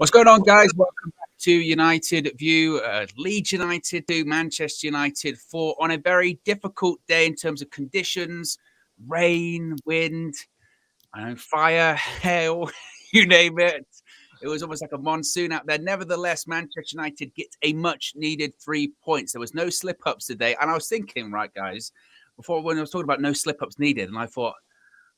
What's going on, guys? Welcome back to United View. Leeds United to Manchester United on a very difficult day in terms of conditions, rain, wind, fire, hail, you name it. It was almost like a monsoon out there. Nevertheless, Manchester United gets a much-needed 3 points. There was no slip-ups today. And I was thinking, right, guys, before when I was talking about no slip-ups needed, and I thought,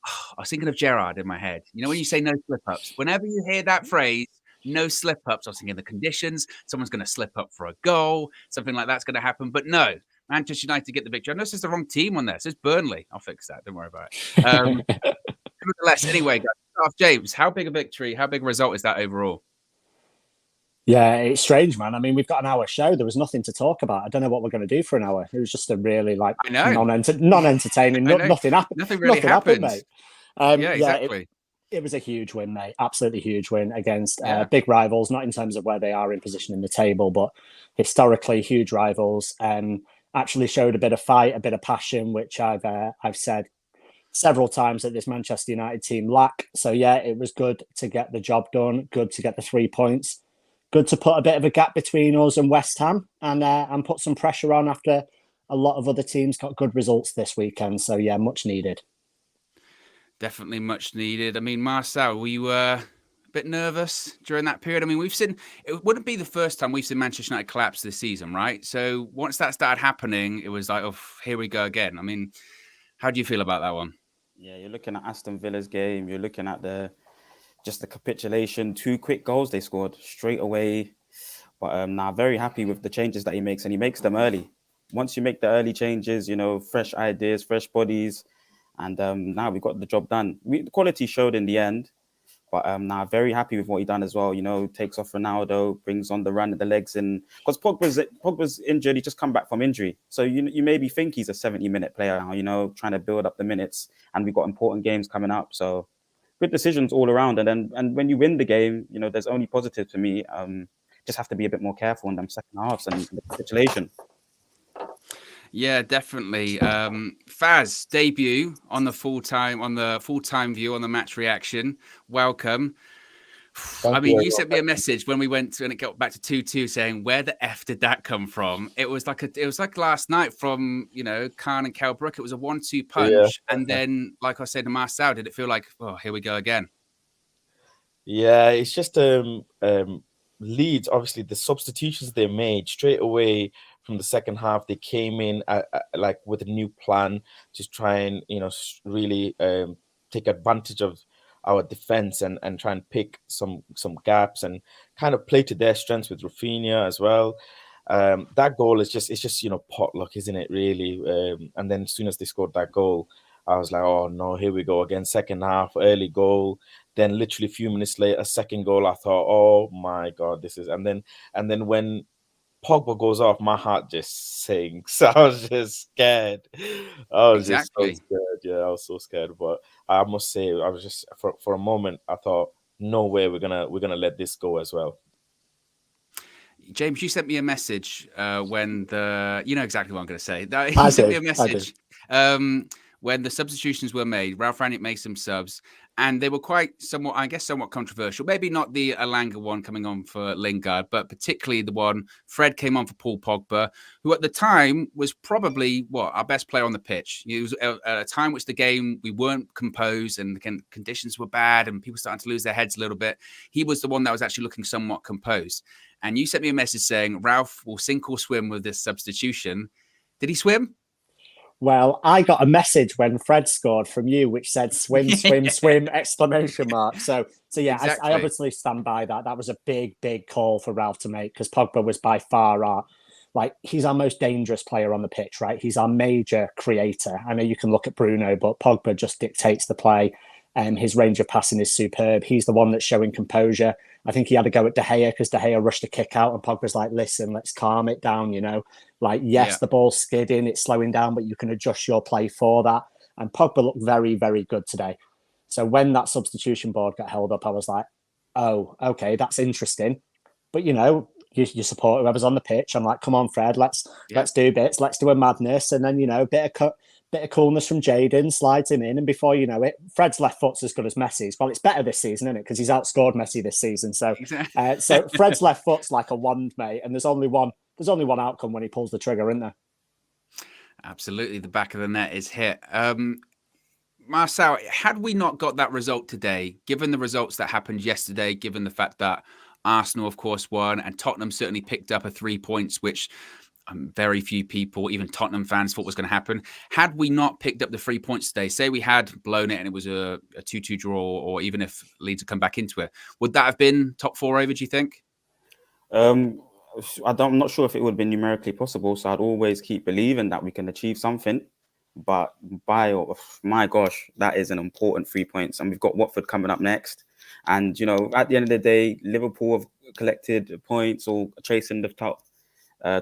I was thinking of Gerrard in my head. You know, when you say no slip-ups, whenever you hear that phrase, no slip-ups, I was thinking the conditions, someone's going to slip up for a goal, something like that's going to happen. But no, Manchester United get the victory. I know this is the wrong team on this. It's Burnley. I'll fix that. Don't worry about it. Nevertheless, anyway, guys, James, how big a victory, how big a result is that overall? Yeah, it's strange, man. I mean, we've got an hour show. There was nothing to talk about. I don't know what we're going to do for an hour. It was just a really non-entertaining. Nothing happened. Nothing really happened, mate. Yeah, exactly. It was a huge win, mate. Absolutely huge win against big rivals, not in terms of where they are in position in the table, but historically huge rivals. Actually showed a bit of fight, a bit of passion, which I've said several times that this Manchester United team lack. So yeah, it was good to get the job done. Good to get the 3 points. Good to put a bit of a gap between us and West Ham and put some pressure on after a lot of other teams got good results this weekend. So yeah, much needed. Definitely much needed. I mean, Marcel, were you a bit nervous during that period? I mean, it wouldn't be the first time we've seen Manchester United collapse this season, right? So once that started happening, it was like, oh, here we go again. I mean, how do you feel about that one? Yeah, you're looking at Aston Villa's game. You're looking at the capitulation. 2 quick goals they scored straight away. But now very happy with the changes that he makes, and he makes them early. Once you make the early changes, fresh ideas, fresh bodies, and now we got the job done. The quality showed in the end, but now very happy with what he done as well. Takes off Ronaldo, brings on the run at the legs, and because Pogba's injured, he just come back from injury. So you maybe think he's a 70-minute player now. Trying to build up the minutes, and we've got important games coming up. So good decisions all around. And when you win the game, there's only positive to me. Just have to be a bit more careful in them second halves and the capitulation. Yeah, definitely. Faz, debut on the full-time view on the match reaction. Welcome. You sent me a message when it got back to 2-2 saying, where the F did that come from? It was like last night from, Khan and Kell Brook. It was a 1-2 punch. Yeah. And then, like I said to Marcel, did it feel like, oh, here we go again? Yeah, it's just Leeds, obviously the substitutions they made straight away from the second half, they came in like with a new plan to try and really take advantage of our defense and try and pick some gaps and kind of play to their strengths with Rafinha as well. That goal is just pot luck, isn't it, really? And then as soon as they scored that goal, I was like, oh no, here we go again. Second half, early goal. Then literally a few minutes later, second goal. I thought, oh my God, this is. And then when Pogba goes off, my heart just sinks. I was just scared. I was just so scared. Yeah, I was so scared. But I must say, I was just for a moment, I thought, no way, we're gonna let this go as well. James, you sent me a message when you know exactly what I'm going to say. You sent me a message when the substitutions were made. Ralph Rangnick made some subs, and they were somewhat controversial. Maybe not the Elanga one coming on for Lingard, but particularly the one Fred came on for Paul Pogba, who at the time was probably our best player on the pitch. It was at a time which the game we weren't composed and the conditions were bad and people starting to lose their heads a little bit. He was the one that was actually looking somewhat composed. And you sent me a message saying Ralph will sink or swim with this substitution. Did he swim? Well, I got a message when Fred scored from you, which said "swim, swim, swim!" exclamation mark. So yeah, exactly. I obviously stand by that. That was a big call for Ralph to make because Pogba was by far he's our most dangerous player on the pitch, right? He's our major creator. I know you can look at Bruno, but Pogba just dictates the play. His range of passing is superb. He's the one that's showing composure. I think he had to go at De Gea because De Gea rushed a kick out and Pogba's like, listen, let's calm it down, The ball's skidding, it's slowing down, but you can adjust your play for that. And Pogba looked very, very good today. So when that substitution board got held up, I was like, oh, okay, that's interesting. But, you support whoever's on the pitch. I'm like, come on, Fred, let's do bits. Let's do a madness. And then, bit bit of coolness from Jaden, slides him in, and before you know it, Fred's left foot's as good as Messi's. Well, it's better this season, isn't it? Because he's outscored Messi this season. So, so Fred's left foot's like a wand, mate, and there's only one outcome when he pulls the trigger, isn't there? Absolutely, the back of the net is hit. Marcel, had we not got that result today, given the results that happened yesterday, given the fact that Arsenal, of course, won, and Tottenham certainly picked up 3 points, which very few people, even Tottenham fans, thought was going to happen. Had we not picked up the 3 points today, say we had blown it and it was a 2-2 draw, or even if Leeds had come back into it, would that have been top 4 over, do you think? I'm not sure if it would have been numerically possible, so I'd always keep believing that we can achieve something. But my gosh, that is an important 3 points. And we've got Watford coming up next. And, you know, at the end of the day, Liverpool have collected points or chasing the top.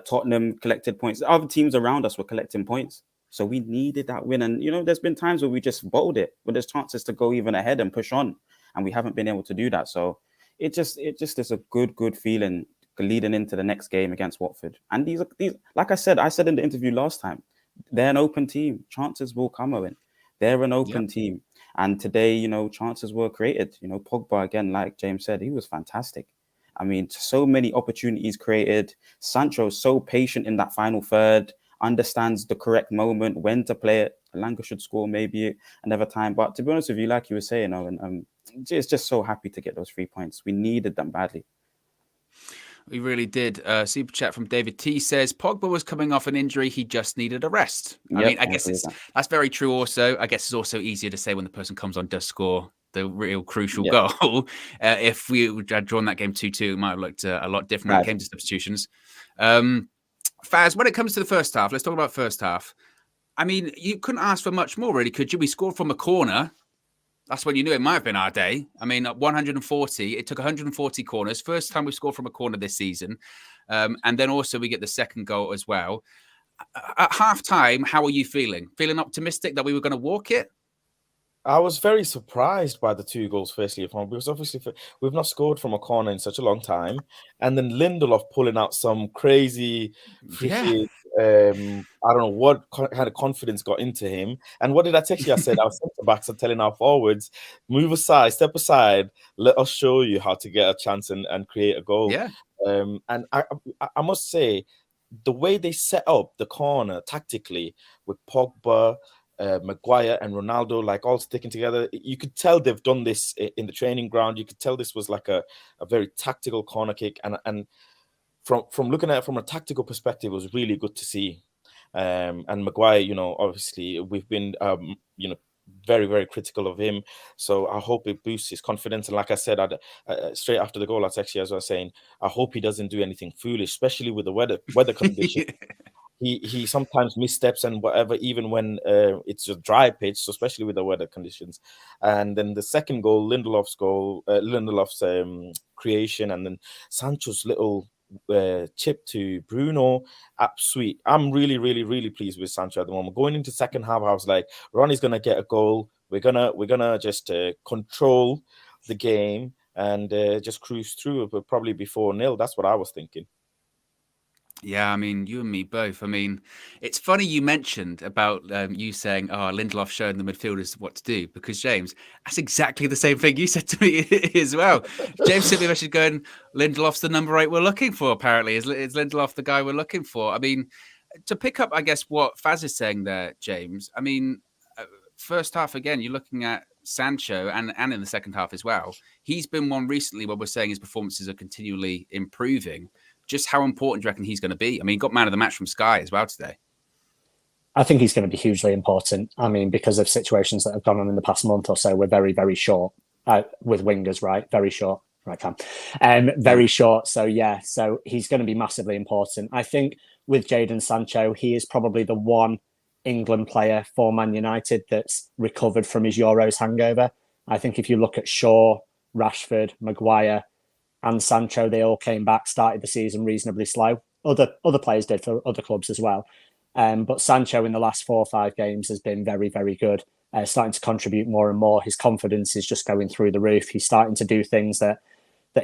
Tottenham collected points. Other teams around us were collecting points. So we needed that win. And, you know, there's been times where we just bottled it, but there's chances to go even ahead and push on. And we haven't been able to do that. So it just is a good feeling leading into the next game against Watford. And these, like I said in the interview last time, they're an open team. Chances will come, Owen. They're an open team. And today, you know, chances were created. You know, Pogba, again, like James said, he was fantastic. I mean, so many opportunities created. Sancho, so patient in that final third, understands the correct moment, when to play it. Lingard should score maybe another time. But to be honest with you, like you were saying, Owen, it's just so happy to get those 3 points. We needed them badly. We really did. Super chat from David T says Pogba was coming off an injury. He just needed a rest. I mean, I guess that's very true also. I guess it's also easier to say when the person comes on, does score the real crucial goal. If we had drawn that game 2-2, it might have looked a lot different when it came to substitutions. Faz, when it comes to the first half, let's talk about first half. I mean, you couldn't ask for much more, really, could you? We scored from a corner. That's when you knew it might have been our day. I mean, at 140, it took 140 corners. First time we scored from a corner this season. And then also we get the second goal as well. At half-time, how are you feeling? Feeling optimistic that we were going to walk it? I was very surprised by the 2 goals, firstly, because obviously we've not scored from a corner in such a long time. And then Lindelof pulling out some crazy, freaking, I don't know what kind of confidence got into him. And what did I text you? I said, our centre-backs are telling our forwards, move aside, step aside, let us show you how to get a chance and create a goal. Yeah. And I must say, the way they set up the corner tactically with Pogba, Maguire and Ronaldo, like all sticking together, you could tell they've done this in the training ground. You could tell this was like a very tactical corner kick, and from looking at it from a tactical perspective, it was really good to see. And Maguire, you know, obviously we've been you know, very, very critical of him, so I hope it boosts his confidence. And like I said, straight after the goal, as I was saying, I hope he doesn't do anything foolish, especially with the weather conditions. He sometimes missteps and whatever, even when it's a dry pitch, so especially with the weather conditions. And then the second goal, Lindelof's creation, and then Sancho's little chip to Bruno, sweet. I'm really, really, really pleased with Sancho at the moment. Going into second half, I was like, Ronnie's gonna get a goal. We're gonna just control the game and just cruise through, but probably be 4-0. That's what I was thinking. Yeah, I mean, you and me both. I mean, it's funny you mentioned about you saying, Lindelof showing the midfielders what to do, because, James, that's exactly the same thing you said to me as well. James sent me a message going, Lindelof's the number 8 we're looking for, apparently. Is Lindelof the guy we're looking for? I mean, to pick up, I guess, what Faz is saying there, James, I mean, first half, again, you're looking at Sancho and in the second half as well. He's been one recently where we're saying his performances are continually improving. Just how important do you reckon he's going to be? I mean, he got man of the match from Sky as well today. I think he's going to be hugely important. I mean, because of situations that have gone on in the past month or so, we're very, very short with wingers, right? Very short. Right, Cam. Very short. So, yeah, so he's going to be massively important. I think with Jaden Sancho, he is probably the one England player for Man United that's recovered from his Euros hangover. I think if you look at Shaw, Rashford, Maguire, and Sancho, they all came back, started the season reasonably slow. Other players did for other clubs as well. But Sancho in the last 4 or 5 games has been very, very good, starting to contribute more and more. His confidence is just going through the roof. He's starting to do things that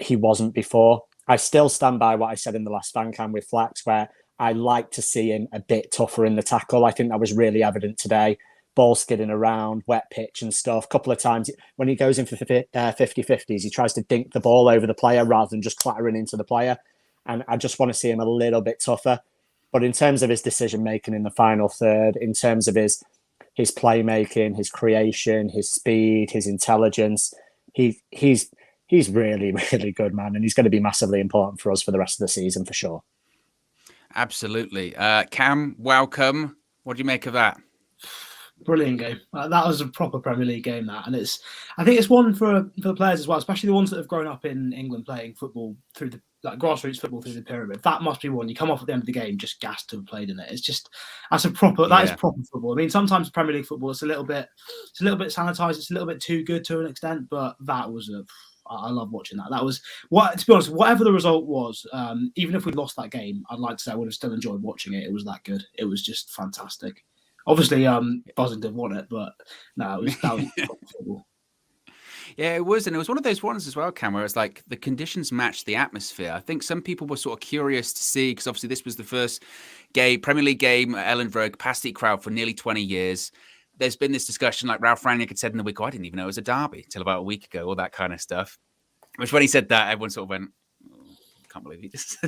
he wasn't before. I still stand by what I said in the last fan cam with Flax, where I like to see him a bit tougher in the tackle. I think that was really evident today. Ball skidding around, wet pitch and stuff. A couple of times when he goes in for 50-50s, he tries to dink the ball over the player rather than just clattering into the player. And I just want to see him a little bit tougher. But in terms of his decision making in the final third, in terms of his playmaking, his creation, his speed, his intelligence, he's really, really good, man. And he's going to be massively important for us for the rest of the season for sure. Absolutely. Cam, welcome. What do you make of that? Brilliant game. That was a proper Premier League game, that. And I think it's one for the players as well, especially the ones that have grown up in England playing football through the grassroots football through the pyramid. That must be one. You come off at the end of the game just gassed to have played in it. It's just that is proper football. I mean, sometimes Premier League football it's a little bit sanitized, it's a little bit too good to an extent, but that was I love watching that. That was to be honest, whatever the result was, even if we lost that game, I'd like to say I would have still enjoyed watching it. It was that good. It was just fantastic. Obviously, buzzing to have won it, but no, that was football. Yeah, it was. And it was one of those ones as well, Cam, where it's like the conditions matched the atmosphere. I think some people were sort of curious to see, because obviously this was the first Premier League game at Elland Road, capacity crowd for nearly 20 years. There's been this discussion, like Ralph Rangnick had said in the week, I didn't even know it was a derby till about a week ago, all that kind of stuff. Which when he said that, everyone sort of went, can't believe he just...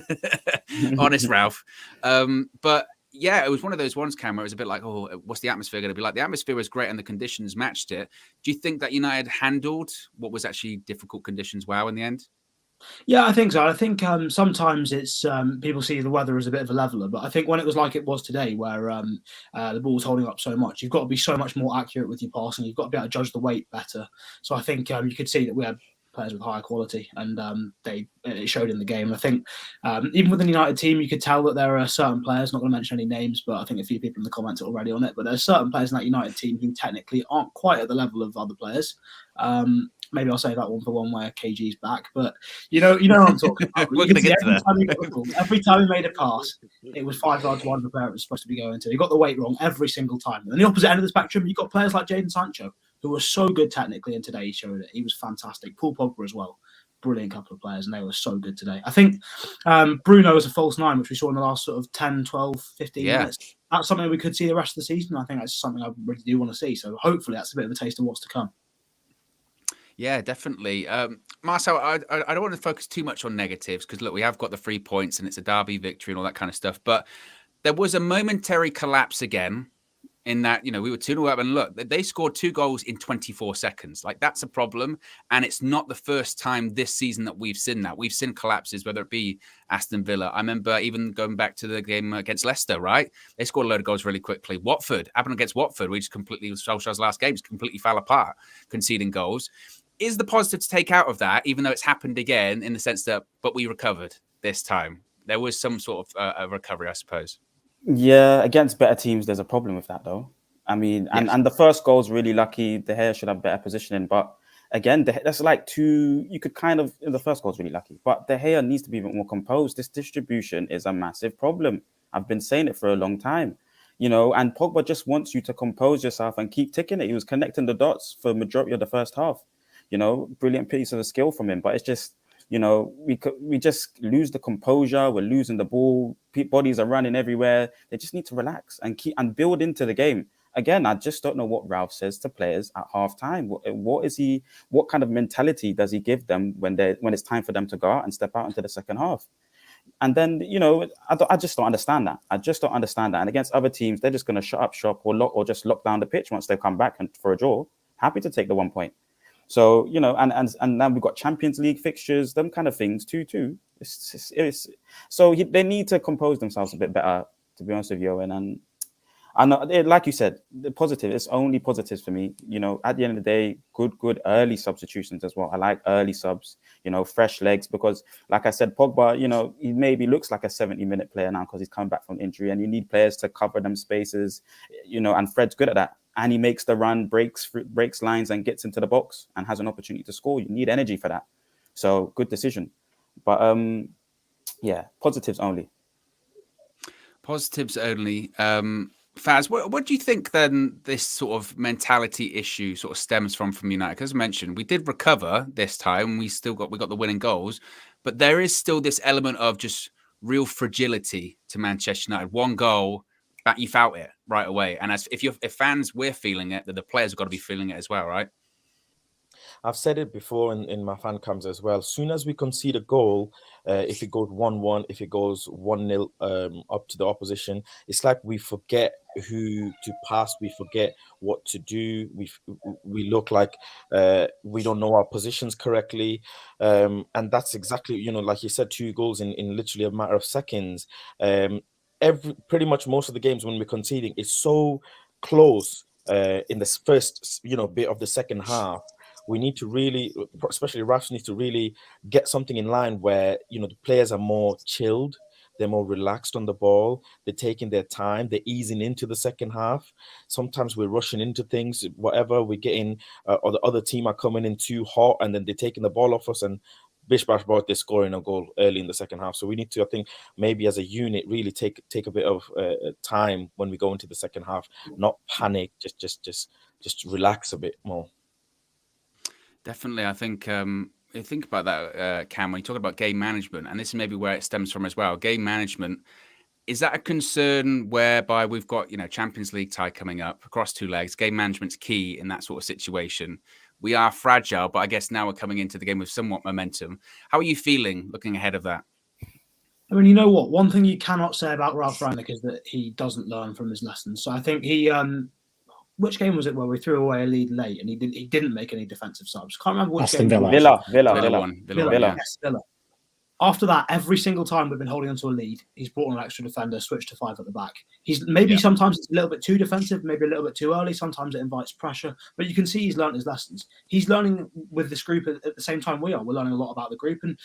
Honest, Ralph. But... yeah, it was one of those ones, Cam, where it was a bit like, oh, what's the atmosphere going to be like? The atmosphere was great and the conditions matched it. Do you think that United handled what was actually difficult conditions well in the end? Yeah, I think so. I think sometimes it's people see the weather as a bit of a leveler, but I think when it was like it was today, where the ball was holding up so much, you've got to be so much more accurate with your passing. You've got to be able to judge the weight better. So I think you could see that we had players with higher quality, and it showed in the game. I think even with the United team, you could tell that there are certain players, not going to mention any names, but I think a few people in the comments are already on it, but there's certain players in that United team who technically aren't quite at the level of other players. Maybe I'll say that one for one where KG's back, but you know what I'm talking about. We're going to get to that. Every time he made a pass, it was 5 yards wide of the player it was supposed to be going to. He got the weight wrong every single time. And on the opposite end of the spectrum, you've got players like Jaden Sancho, who was so good technically, and today he showed it. He was fantastic. Paul Pogba as well. Brilliant couple of players, and they were so good today. I think Bruno is a false nine, which we saw in the last sort of 10, 12, 15 minutes. That's something we could see the rest of the season. I think that's something I really do want to see. So hopefully that's a bit of a taste of what's to come. Yeah, definitely. Marcel, I don't want to focus too much on negatives because, look, we have got the 3 points and it's a derby victory and all that kind of stuff. But there was a momentary collapse again in that, we were 2-0 up and look, they scored 2 goals in 24 seconds. Like, that's a problem. And it's not the first time this season that we've seen that. We've seen collapses, whether it be Aston Villa. I remember even going back to the game against Leicester, right? They scored a load of goals really quickly. Watford, happened against Watford, we just completely, Solskjaer's last game, just completely fell apart, conceding goals. Is the positive to take out of that, even though it's happened again, in the sense that, but we recovered this time? There was some sort of a recovery, I suppose. Yeah, against better teams, there's a problem with that, though. I mean, yes. and the first goal's really lucky. De Gea should have better positioning, but again, that's like you could kind of, the first goal's really lucky, but De Gea needs to be a bit more composed. This distribution is a massive problem. I've been saying it for a long time, and Pogba just wants you to compose yourself and keep ticking it. He was connecting the dots for majority of the first half. Brilliant piece of skill from him, but it's just, we just lose the composure. We're losing the ball. Bodies are running everywhere. They just need to relax and build into the game. Again, I just don't know what Ralph says to players at halftime. What kind of mentality does he give them when it's time for them to go out and step out into the second half? And then, I just don't understand that. And against other teams, they're just going to shut up shop or just lock down the pitch once they come back and for a draw. Happy to take the 1 point. So, and now we've got Champions League fixtures, them kind of things too. They need to compose themselves a bit better, to be honest with you, Owen. And I know, like you said, the positive, it's only positives for me. At the end of the day, good early substitutions as well. I like early subs, fresh legs, because like I said, Pogba, he maybe looks like a 70-minute player now because he's come back from injury, and you need players to cover them spaces, and Fred's good at that. And he makes the run, breaks lines and gets into the box and has an opportunity to score. You need energy for that. So good decision. But positives only. Positives only. Faz, what do you think then this sort of mentality issue sort of stems from United? Because as I mentioned, we did recover this time. We got the winning goals, but there is still this element of just real fragility to Manchester United. One goal, you felt it right away. And if fans, we're feeling it, that the players have got to be feeling it as well, right? I've said it before in my fan cams as well. Soon as we concede a goal, if it goes 1-1, if it goes 1-0 up to the opposition, it's like we forget who to pass, we forget what to do. We look like we don't know our positions correctly, and that's exactly, like you said, 2 goals in literally a matter of seconds. Pretty much most of the games when we're conceding, it's so close in the first bit of the second half. We need to really, especially Rafs, needs to really get something in line where, the players are more chilled, they're more relaxed on the ball, they're taking their time, they're easing into the second half. Sometimes we're rushing into things, whatever, we're getting, or the other team are coming in too hot, and then they're taking the ball off us, and bish bash bosh, they're scoring a goal early in the second half. So we need to, I think, maybe as a unit, really take a bit of time when we go into the second half, not panic, just relax a bit more. Definitely. I think think about that, Cam, when you talk about game management, and this is maybe where it stems from as well. Game management, is that a concern whereby we've got, Champions League tie coming up across 2 legs? Game management's key in that sort of situation. We are fragile, but I guess now we're coming into the game with somewhat momentum. How are you feeling looking ahead of that? I mean, you know what? One thing you cannot say about Ralf Rangnick is that he doesn't learn from his lessons. So I think he... which game was it where we threw away a lead late and he didn't make any defensive subs? Can't remember which Aston game. Villa. Villa. Yes, Villa. After that, every single time we've been holding onto a lead, he's brought on an extra defender, switched to 5 at the back. He's sometimes it's a little bit too defensive, maybe a little bit too early. Sometimes it invites pressure, but you can see he's learned his lessons. He's learning with this group at the same time we are. We're learning a lot about the group, and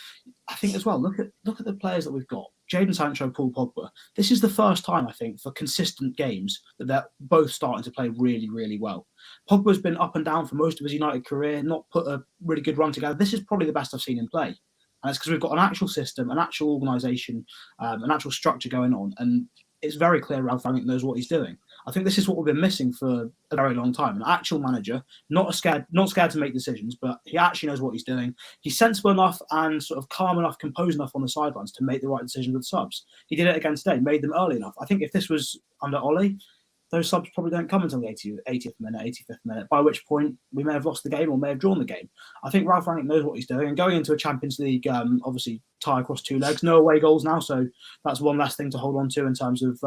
I think as well. Look at the players that we've got. Jaden Sancho, Paul Pogba. This is the first time, I think, for consistent games that they're both starting to play really, really well. Pogba's been up and down for most of his United career, not put a really good run together. This is probably the best I've seen him play. And it's because we've got an actual system, an actual organisation, an actual structure going on. And it's very clear Ralf Rangnick knows what he's doing. I think this is what we've been missing for a very long time. An actual manager, not scared to make decisions, but he actually knows what he's doing. He's sensible enough and sort of calm enough, composed enough on the sidelines to make the right decisions with subs. He did it again today, made them early enough. I think if this was under Ole, those subs probably don't come until the 80th minute, 85th minute, by which point we may have lost the game or may have drawn the game. I think Ralf Rangnick knows what he's doing. And going into a Champions League, obviously, tie across 2 legs, no away goals now, so that's one less thing to hold on to in terms of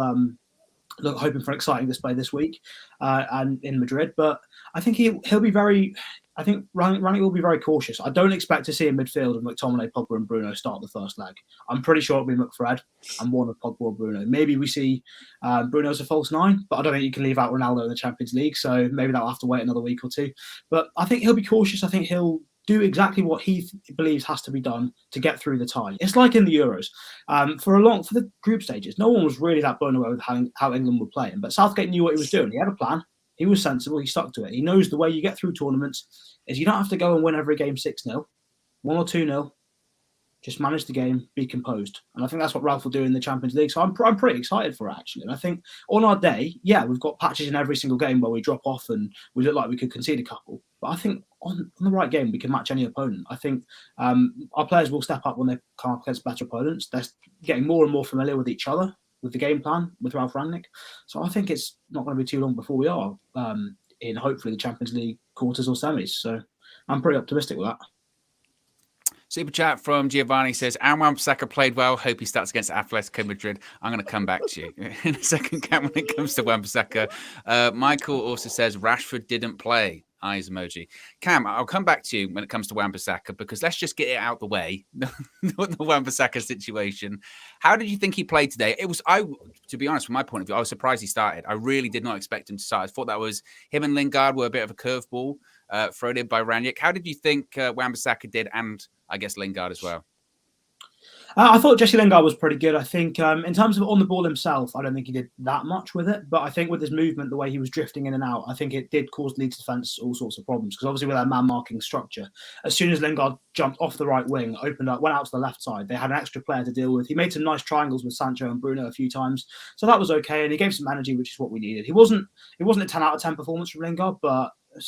hoping for an exciting display this week and in Madrid. But I think he'll be very... I think Rangnick will be very cautious. I don't expect to see a midfield of Mctominay, Pogba and Bruno start the first leg. I'm pretty sure it'll be McFred and one of Pogba or Bruno. Maybe we see Bruno as a false 9, but I don't think you can leave out Ronaldo in the Champions League, so maybe that'll have to wait another week or 2. But I think he'll be cautious. I think he'll do exactly what he believes has to be done to get through the tie. It's like in the Euros. For the group stages, no one was really that blown away with how England were playing, but Southgate knew what he was doing. He had a plan. He was sensible. He stuck to it. He knows the way you get through tournaments is you don't have to go and win every game 6-0, 1 or 2-0. Just manage the game, be composed. And I think that's what Ralf will do in the Champions League. So I'm pretty excited for it, actually. And I think on our day, we've got patches in every single game where we drop off and we look like we could concede a couple. But I think on the right game, we can match any opponent. I think our players will step up when they come up against better opponents. They're getting more and more familiar with each other, with the game plan, with Ralf Rangnick. So I think it's not going to be too long before we are in hopefully the Champions League quarters or semis. So I'm pretty optimistic with that. Super chat from Giovanni says, Wan-Bissaka played well. Hope he starts against Atletico Madrid. I'm going to come back to you in a second, Cam, when it comes to Wan-Bissaka. Michael also says, Rashford didn't play. Eyes emoji. Cam, I'll come back to you when it comes to Wan-Bissaka because let's just get it out the way. the Wan-Bissaka situation. How did you think he played today? To be honest, from my point of view, I was surprised he started. I really did not expect him to start. I thought that was him and Lingard were a bit of a curveball thrown in by Rangnick. How did you think Wan-Bissaka did, and I guess Lingard as well? I thought Jesse Lingard was pretty good. I think in terms of on the ball himself, I don't think he did that much with it. But I think with his movement, the way he was drifting in and out, I think it did cause Leeds defence all sorts of problems. Because obviously with their man-marking structure, as soon as Lingard jumped off the right wing, opened up, went out to the left side, they had an extra player to deal with. He made some nice triangles with Sancho and Bruno a few times. So that was okay. And he gave some energy, which is what we needed. It wasn't a 10 out of 10 performance from Lingard, but a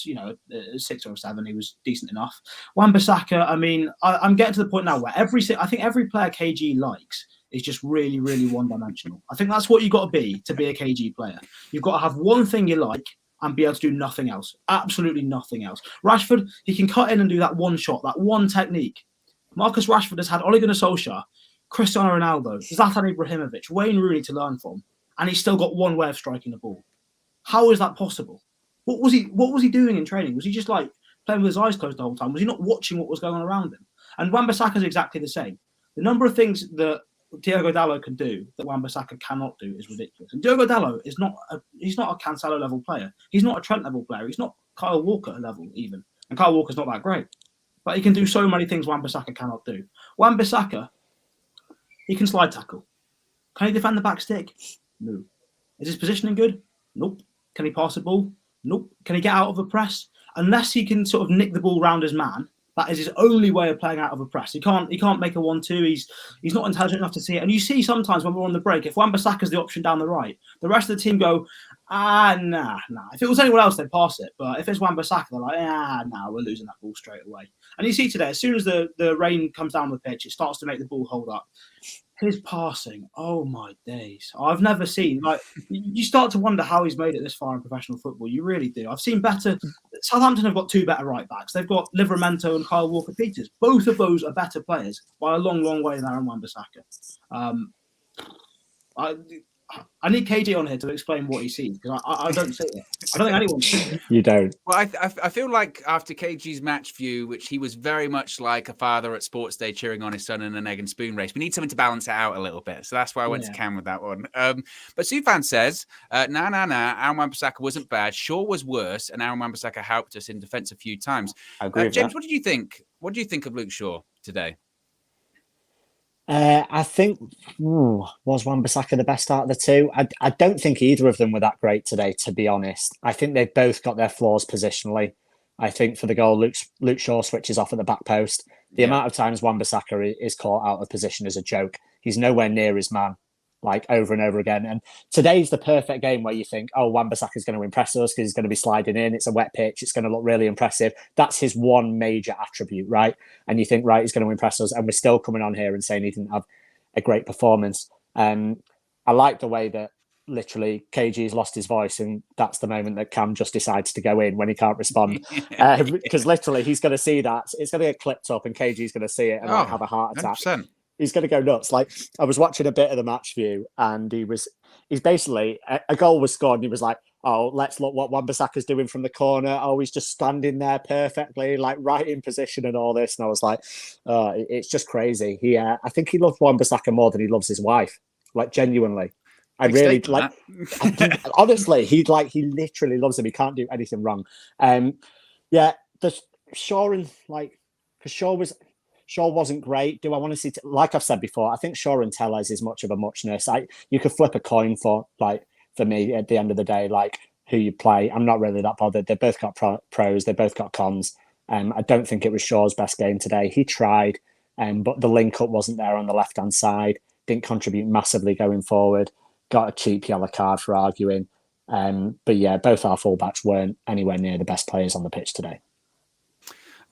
6 or a 7, he was decent enough. Wan-Bissaka, I mean, I'm getting to the point now where I think every player KG likes is just really, really one-dimensional. I think that's what you've got to be a KG player. You've got to have one thing you like and be able to do nothing else. Absolutely nothing else. Rashford, he can cut in and do that one shot, that one technique. Marcus Rashford has had Ole Gunnar Solskjaer, Cristiano Ronaldo, Zlatan Ibrahimovic, Wayne Rooney to learn from, and he's still got one way of striking the ball. How is that possible? What was he doing in training? Was he just like playing with his eyes closed the whole time? Was he not watching what was going on around him? And Wan-Bissaka is exactly the same. The number of things that Diogo Dalot can do that Wan-Bissaka cannot do is ridiculous. And Diogo Dalot is not a Cancelo level player. He's not a Trent level player. He's not Kyle Walker level even. And Kyle Walker's not that great. But he can do so many things Wan-Bissaka cannot do. Wan-Bissaka, he can slide tackle. Can he defend the back stick? No. Is his positioning good? Nope. Can he pass the ball? Nope. Can he get out of a press? Unless he can sort of nick the ball round his man, that is his only way of playing out of a press. He can't make a 1-2. He's not intelligent enough to see it. And you see sometimes when we're on the break, if Wan-Bissaka's the option down the right, the rest of the team go, nah. If it was anyone else, they'd pass it. But if it's Wan-Bissaka, they're like, nah, we're losing that ball straight away. And you see today, as soon as the rain comes down the pitch, it starts to make the ball hold up. His passing, oh my days. I've never seen, like, you start to wonder how he's made it this far in professional football. You really do. I've seen better. Southampton have got two better right backs. They've got Livramento and Kyle Walker-Peters. Both of those are better players by a long, long way than Aaron Wan-Bissaka. I need KJ on here to explain what he sees because I don't see it. I don't think anyone sees it. You don't. Well, I feel like after KG's match view, which he was very much like a father at sports day cheering on his son in an egg and spoon race, we need something to balance it out a little bit. So that's why I went to Cam with that one. But Sufan says, nah. Aaron Wan-Bissaka wasn't bad. Shaw was worse, and Aaron Wan-Bissaka helped us in defence a few times. I agree with James, that. what did you think? What do you think of Luke Shaw today? I think was Wan-Bissaka the best out of the two? I don't think either of them were that great today, to be honest. I think they've both got their flaws positionally. I think for the goal, Luke Shaw switches off at the back post. The amount of times Wan-Bissaka is caught out of position is a joke. He's nowhere near his man, like over and over again. And today's the perfect game where you think, oh, Wan-Bissaka is going to impress us because he's going to be sliding in. It's a wet pitch. It's going to look really impressive. That's his one major attribute, right? And you think, right, he's going to impress us. And we're still coming on here and saying he didn't have a great performance. I like the way that literally KG's lost his voice, and that's the moment that Cam just decides to go in when he can't respond. Because literally he's going to see that. It's going to get clipped up and KG's going to see it and have a heart attack. 100%. He's going to go nuts. Like, I was watching a bit of the match view, and he's basically a goal was scored, and he was like, "Oh, let's look what Wan-Bissaka's doing from the corner. Oh, he's just standing there perfectly, like right in position and all this." And I was like, "It's just crazy." I think he loves Wan-Bissaka more than he loves his wife. Like, genuinely, I really like. Honestly, he literally loves him. He can't do anything wrong. The Shaw and because Shaw wasn't great. Do I want to see? Like I've said before, I think Shaw and Tellez is much of a muchness. You could flip a coin for me at the end of the day, like who you play. I'm not really that bothered. They both got pros. They both got cons. I don't think it was Shaw's best game today. He tried, but the link up wasn't there on the left hand side. Didn't contribute massively going forward. Got a cheap yellow card for arguing. But yeah, both our fullbacks weren't anywhere near the best players on the pitch today.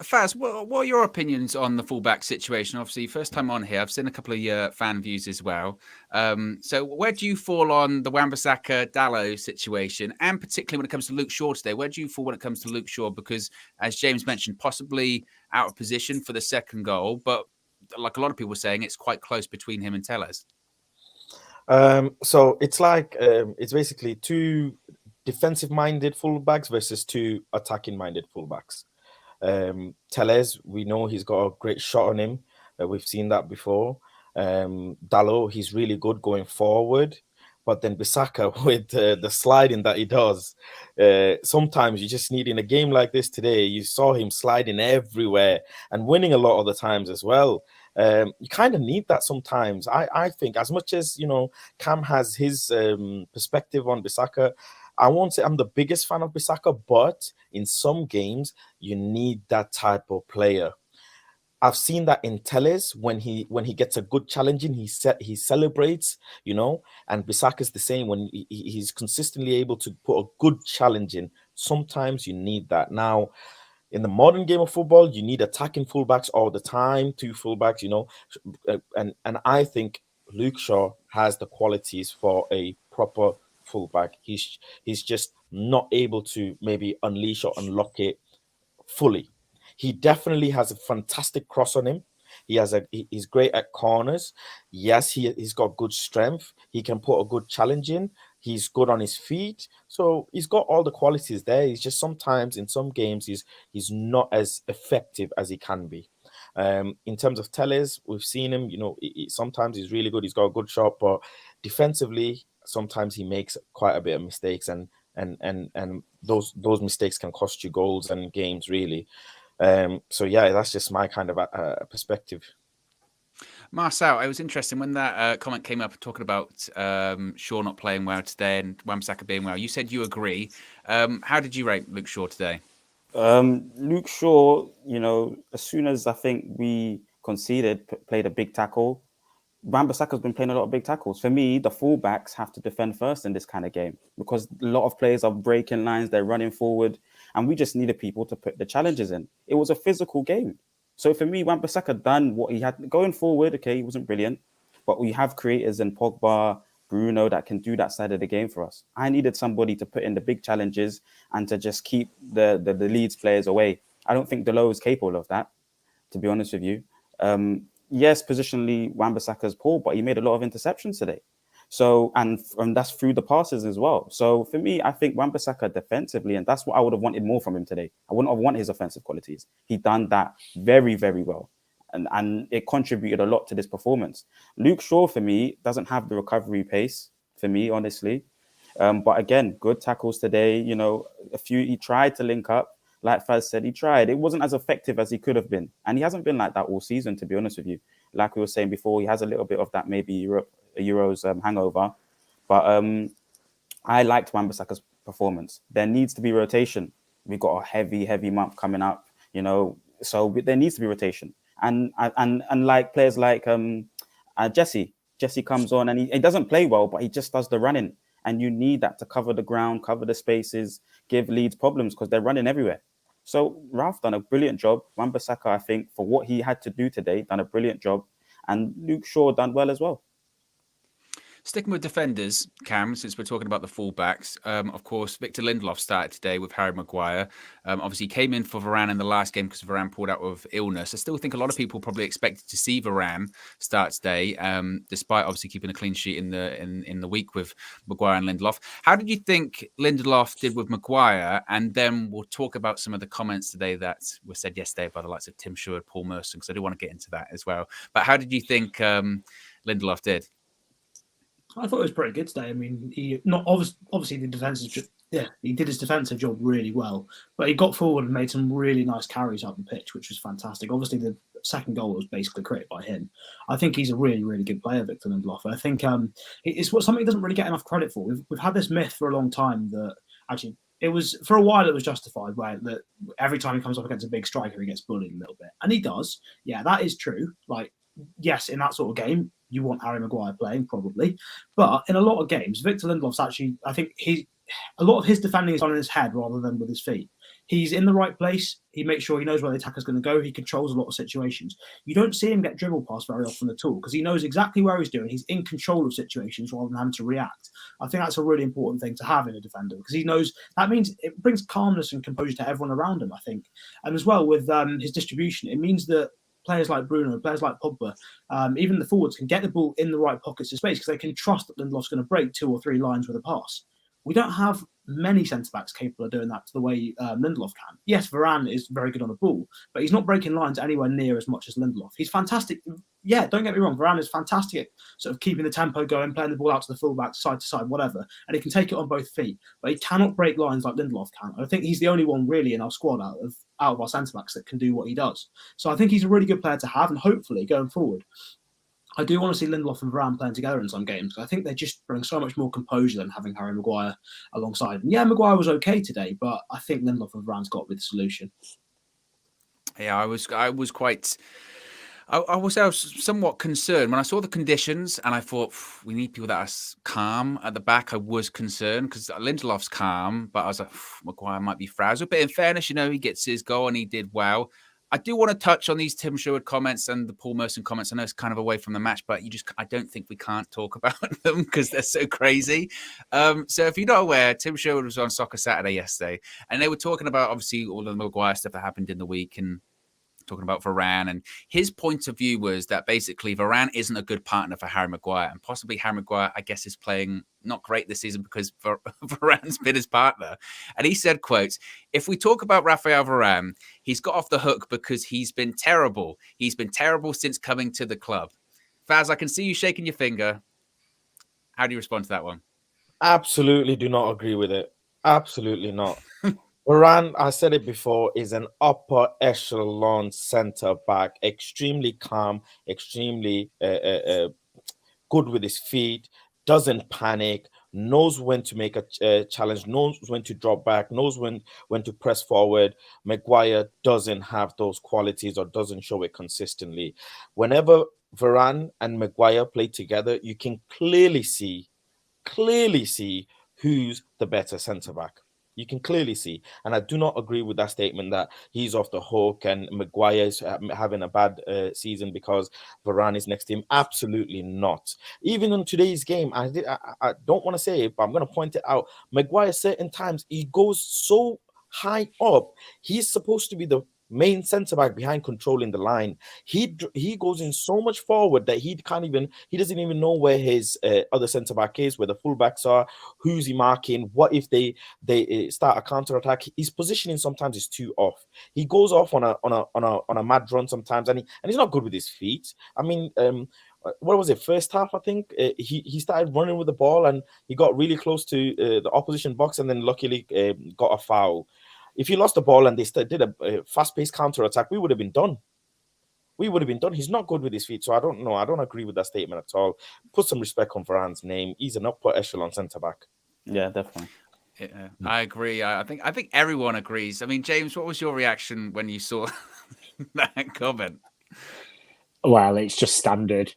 Faz, what are your opinions on the fullback situation? Obviously, first time on here. I've seen a couple of your fan views as well. So where do you fall on the Wan-Bissaka Dalot situation? And particularly when it comes to Luke Shaw today, where do you fall when it comes to Luke Shaw? Because as James mentioned, possibly out of position for the second goal, but like a lot of people were saying, it's quite close between him and Tellez. So it's like it's basically two defensive-minded fullbacks versus two attacking-minded fullbacks. Tellez, we know he's got a great shot on him. We've seen that before. Dalot, he's really good going forward. But then Bissaka, with the sliding that he does, sometimes you just need, in a game like this today, you saw him sliding everywhere and winning a lot of the times as well. You kind of need that sometimes. I think, as much as, Cam has his perspective on Bissaka, I won't say I'm the biggest fan of Bissaka, but in some games, you need that type of player. I've seen that in Tellez when he gets a good challenging, he celebrates, and Bissaka's the same when he's consistently able to put a good challenge in. Sometimes you need that. Now, in the modern game of football, you need attacking fullbacks all the time, two fullbacks, and I think Luke Shaw has the qualities for a proper fullback. He's just not able to maybe unleash or unlock it fully. He definitely has a fantastic cross on him. He's great at corners. Yes, he's got good strength. He can put a good challenge in. He's good on his feet. So he's got all the qualities there. He's just sometimes in some games he's not as effective as he can be. In terms of Telles, we've seen him, sometimes he's really good. He's got a good shot, but defensively, sometimes he makes quite a bit of mistakes, and those mistakes can cost you goals and games, really. So yeah, that's just my kind of perspective. Marcel, it was interesting when that comment came up talking about Shaw not playing well today and Wan-Bissaka being well. You said you agree. How did you rate Luke Shaw today? Luke Shaw, as soon as I think we conceded, played a big tackle. Wan-Bissaka's been playing a lot of big tackles. For me, the fullbacks have to defend first in this kind of game because a lot of players are breaking lines, they're running forward, and we just needed people to put the challenges in. It was a physical game. So for me, Wan-Bissaka done what he had going forward. Okay, he wasn't brilliant, but we have creators in Pogba, Bruno that can do that side of the game for us. I needed somebody to put in the big challenges and to just keep the Leeds players away. I don't think Delo is capable of that, to be honest with you. Yes, positionally, Wan-Bissaka's poor, but he made a lot of interceptions today. So, and that's through the passes as well. So for me, I think Wan-Bissaka defensively, and that's what I would have wanted more from him today. I wouldn't have wanted his offensive qualities. He done that very, very well. And it contributed a lot to this performance. Luke Shaw, for me, doesn't have the recovery pace, for me, honestly. But again, good tackles today. He tried to link up. Like Faz said, he tried. It wasn't as effective as he could have been. And he hasn't been like that all season, to be honest with you. Like we were saying before, he has a little bit of that maybe Euros hangover. But I liked Wan-Bissaka's performance. There needs to be rotation. We've got a heavy month coming up, so there needs to be rotation. And like players like Jesse comes on and he doesn't play well, but he just does the running. And you need that to cover the ground, cover the spaces, give Leeds problems because they're running everywhere. So Ralph done a brilliant job. Wan-Bissaka, I think, for what he had to do today, done a brilliant job. And Luke Shaw done well as well. Sticking with defenders, Cam, since we're talking about the fullbacks, of course, Victor Lindelof started today with Harry Maguire. Obviously, he came in for Varane in the last game because Varane pulled out with illness. I still think a lot of people probably expected to see Varane start today, despite obviously keeping a clean sheet in the week with Maguire and Lindelof. How did you think Lindelof did with Maguire? And then we'll talk about some of the comments today that were said yesterday by the likes of Tim Sherwood, Paul Merson, because I do want to get into that as well. But how did you think Lindelof did? I thought it was pretty good today. I mean, obviously the defensive, he did his defensive job really well, but he got forward and made some really nice carries up the pitch, which was fantastic. Obviously, the second goal was basically created by him. I think he's a really, really good player, Victor Lindelof. I think it's something he doesn't really get enough credit for. We've had this myth for a long time that actually it was for a while it was justified, where that every time he comes up against a big striker, he gets bullied a little bit, and he does. Yeah, that is true. Like, yes, in that sort of game, you want Harry Maguire playing, probably. But in a lot of games, Victor Lindelof's actually, I think a lot of his defending is on his head rather than with his feet. He's in the right place. He makes sure he knows where the attacker's going to go. He controls a lot of situations. You don't see him get dribble past very often at all because he knows exactly where he's doing. He's in control of situations rather than having to react. I think that's a really important thing to have in a defender because he knows that means it brings calmness and composure to everyone around him, I think. And as well with his distribution, it means that players like Bruno, players like Pogba, even the forwards can get the ball in the right pockets of space because they can trust that Lindelof's going to break 2 or 3 lines with a pass. We don't have many centre-backs capable of doing that to the way Lindelof can. Yes, Varane is very good on the ball, but he's not breaking lines anywhere near as much as Lindelof. He's fantastic. Yeah, don't get me wrong. Varane is fantastic at sort of keeping the tempo going, playing the ball out to the fullback, side to side, whatever, and he can take it on both feet, but he cannot break lines like Lindelof can. I think he's the only one really in our squad out of our centre-backs that can do what he does. So I think he's a really good player to have, and hopefully going forward, I do want to see Lindelof and Varane playing together in some games. I think they just bring so much more composure than having Harry Maguire alongside. And yeah, Maguire was okay today, but I think Lindelof and Varane's got to be the solution. Yeah, I was somewhat concerned when I saw the conditions and I thought we need people that are calm at the back. I was concerned because Lindelof's calm, but I was like, Maguire might be frazzled. But in fairness, he gets his goal and he did well. I do want to touch on these Tim Sherwood comments and the Paul Merson comments. I know it's kind of away from the match, but I don't think we can't talk about them because they're so crazy. So if you're not aware, Tim Sherwood was on Soccer Saturday yesterday, and they were talking about obviously all the Maguire stuff that happened in the week and talking about Varane. And his point of view was that basically Varane isn't a good partner for Harry Maguire, and possibly Harry Maguire, I guess, is playing not great this season because Varane's been his partner. And he said, quotes, "If we talk about Raphael Varane, he's got off the hook because he's been terrible. He's been terrible since coming to the club." Faz, I can see you shaking your finger. How do you respond to that one? Absolutely do not agree with it. Absolutely not. Varane, I said it before, is an upper echelon centre back, extremely calm, extremely good with his feet, doesn't panic, knows when to make a challenge, knows when to drop back, knows when to press forward. Maguire doesn't have those qualities or doesn't show it consistently. Whenever Varane and Maguire play together, you can clearly see who's the better centre back. You can clearly see. And I do not agree with that statement that he's off the hook and Maguire's having a bad season because Varane is next to him. Absolutely not. Even in today's game, I don't want to say it, but I'm going to point it out. Maguire, certain times, he goes so high up. He's supposed to be the main centre back behind controlling the line. He goes in so much forward that he doesn't even know where his other centre back is, where the fullbacks are, who's he marking, what if they start a counter attack. His positioning sometimes is too off. He goes off on a mad run sometimes, and he's not good with his feet. I mean, what was it? First half, I think he started running with the ball and he got really close to the opposition box, and then luckily got a foul. If he lost the ball and they did a fast-paced counter-attack, we would have been done. He's not good with his feet, so I don't know. I don't agree with that statement at all. Put some respect on Varane's name. He's an upper echelon centre-back. Yeah, definitely. Yeah, I agree. I think everyone agrees. I mean, James, what was your reaction when you saw that comment? Well, it's just standard.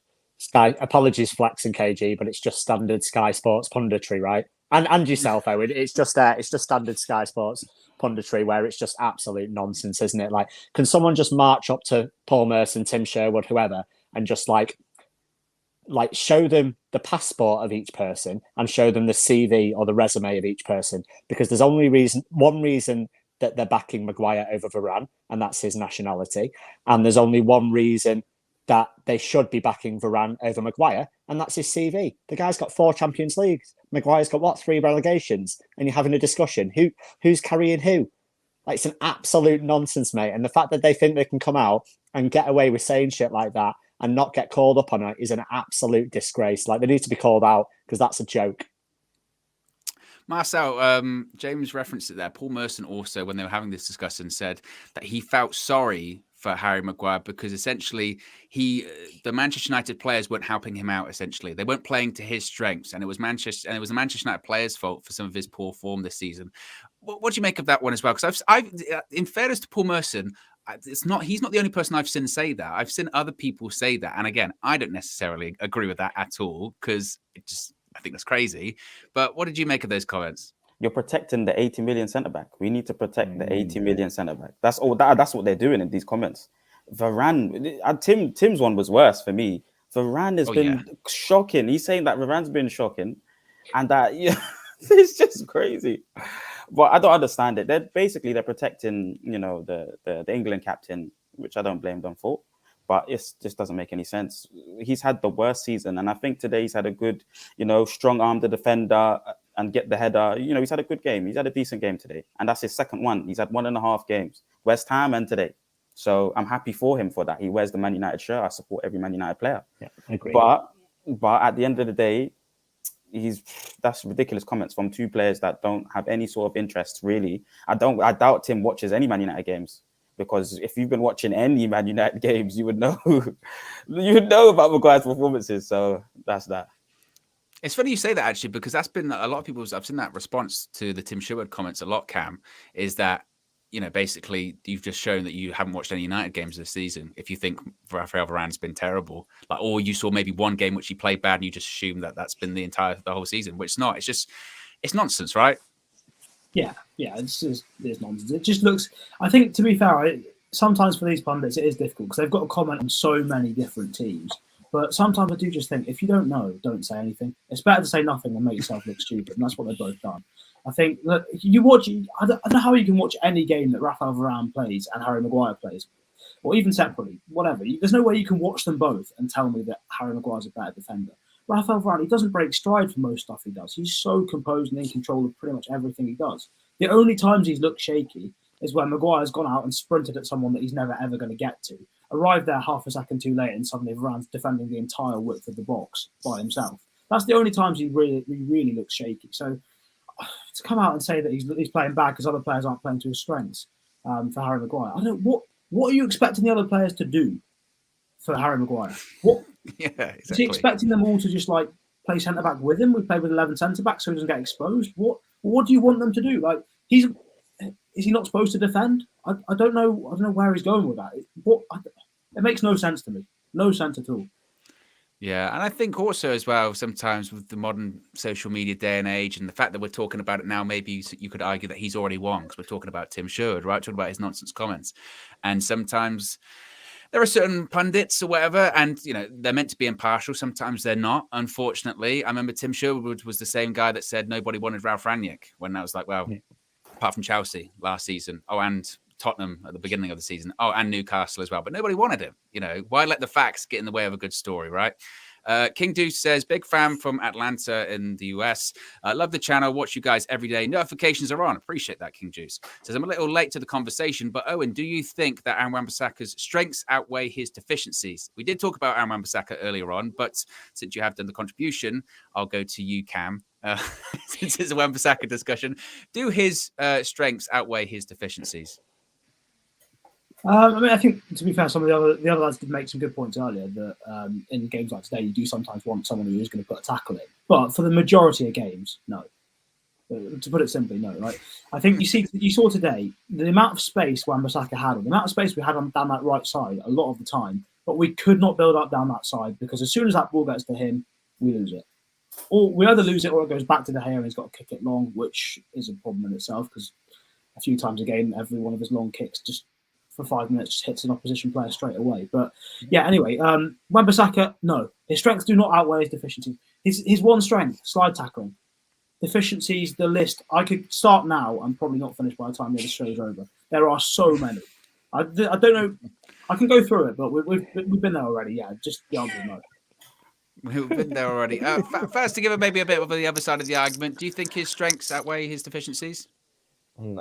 Apologies, Flex and KG, but it's just standard Sky Sports punditry, right? And yourself, Owen. It's just standard Sky Sports punditry where it's just absolute nonsense, isn't it? Like, can someone just march up to Paul Merson, Tim Sherwood, whoever, and just like show them the passport of each person and show them the CV or the resume of each person? Because there's only one reason that they're backing Maguire over Varane, and that's his nationality. And there's only one reason that they should be backing Varane over Maguire, and that's his CV. The guy's got 4 Champions Leagues. Maguire's got 3 relegations, and you're having a discussion. Who's carrying who? Like, it's an absolute nonsense, mate. And the fact that they think they can come out and get away with saying shit like that and not get called up on it is an absolute disgrace. Like, they need to be called out because that's a joke. Marcel, James referenced it there. Paul Merson also, when they were having this discussion, said that he felt sorry for Harry Maguire because essentially the Manchester United players weren't helping him out. Essentially, they weren't playing to his strengths, and it was the Manchester United players' fault for some of his poor form this season. What do you make of that one as well? Because I've in fairness to Paul Merson, he's not the only person I've seen say that. I've seen other people say that, and again, I don't necessarily agree with that at all because I think that's crazy. But what did you make of those comments? You're protecting the 80 million centre back. We need to protect the 80 million centre back. That's all. That's what they're doing in these comments. Varane, Tim's one was worse for me. Varane has been shocking. He's saying that Varane's been shocking, and that it's just crazy. But I don't understand it. They're protecting, the England captain, which I don't blame them for. But it just doesn't make any sense. He's had the worst season, and I think today he's had a good, strong-armed defender and get the header. He's had a good game. He's had a decent game today, and that's his second one. He's had 1.5 games, West Ham and today. So I'm happy for him for that. He wears the Man United shirt. I support every Man United player. Yeah, I agree. But at the end of the day, that's ridiculous comments from 2 players that don't have any sort of interest, really. I doubt Tim watches any Man United games. Because if you've been watching any Man United games, you would know about Maguire's performances. So that's that. It's funny you say that, actually, because that's been a lot of people's. I've seen that response to the Tim Sherwood comments a lot, Cam, is that, basically you've just shown that you haven't watched any United games this season. If you think Raphael Varane's been terrible, or you saw maybe one game which he played bad and you just assume that that's been the whole season, which it's not. It's nonsense, right? Yeah, it's nonsense. It just looks. I think, to be fair, sometimes for these pundits it is difficult because they've got to comment on so many different teams. But sometimes I do just think if you don't know, don't say anything. It's better to say nothing and make yourself look stupid, and that's what they've both done. I think that you watch. I don't know how you can watch any game that Rafael Varane plays and Harry Maguire plays, or even separately, whatever. There's no way you can watch them both and tell me that Harry Maguire's a better defender. Rafael Varane, he doesn't break stride for most stuff he does. He's so composed and in control of pretty much everything he does. The only times he's looked shaky is when Maguire's gone out and sprinted at someone that he's never ever going to get to, arrived there half a second too late, and suddenly Varane's defending the entire width of the box by himself. That's the only times he really looks shaky. So to come out and say that he's playing bad because other players aren't playing to his strengths for Harry Maguire, I don't. What are you expecting the other players to do for Harry Maguire? What? Yeah, exactly. Is he expecting them all to just like play centre back with him? We play with 11 centre backs so he doesn't get exposed. What do you want them to do? Like is he not supposed to defend? I don't know. I don't know where he's going with that. It makes no sense to me. No sense at all. Yeah, and I think also as well, sometimes with the modern social media day and age, and the fact that we're talking about it now, maybe you could argue that he's already won because we're talking about Tim Sherwood, right? Talking about his nonsense comments, and sometimes there are certain pundits or whatever, and they're meant to be impartial. Sometimes they're not. Unfortunately, I remember Tim Sherwood was the same guy that said nobody wanted Ralph Rangnick when I was like, well, apart from Chelsea last season. Oh, and Tottenham at the beginning of the season. Oh, and Newcastle as well. But nobody wanted him. Why let the facts get in the way of a good story, right? King Deuce says, big fan from Atlanta in the US. Love the channel. Watch you guys every day. Notifications are on. Appreciate that, King Deuce. Says, I'm a little late to the conversation, but Owen, do you think that Aaron Wan-Bissaka's strengths outweigh his deficiencies? We did talk about Aaron Wan-Bissaka earlier on, but since you have done the contribution, I'll go to you, Cam. Since it's a Wan-Bissaka discussion, do his strengths outweigh his deficiencies? I think, to be fair, some of the other lads did make some good points earlier that in games like today, you do sometimes want someone who is going to put a tackle in. But for the majority of games, no. To put it simply, no. Right? I think you saw today the amount of space Wan-Bissaka had, or the amount of space we had down that right side a lot of the time, but we could not build up down that side because as soon as that ball gets to him, we lose it. Or we either lose it or it goes back to De Gea and he's got to kick it long, which is a problem in itself because a few times a game, every one of his long kicks just for 5 minutes just hits an opposition player straight away. But yeah, anyway, Wan-Bissaka, no. His strengths do not outweigh his deficiencies. His one strength, slide tackling. Deficiencies, the list. I could start now and probably not finish by the time the other show is over. There are so many. I don't know. I can go through it, but we've been there already. Yeah, just the answer is no. We've been there already. First, to give maybe a bit of the other side of the argument, do you think his strengths outweigh his deficiencies?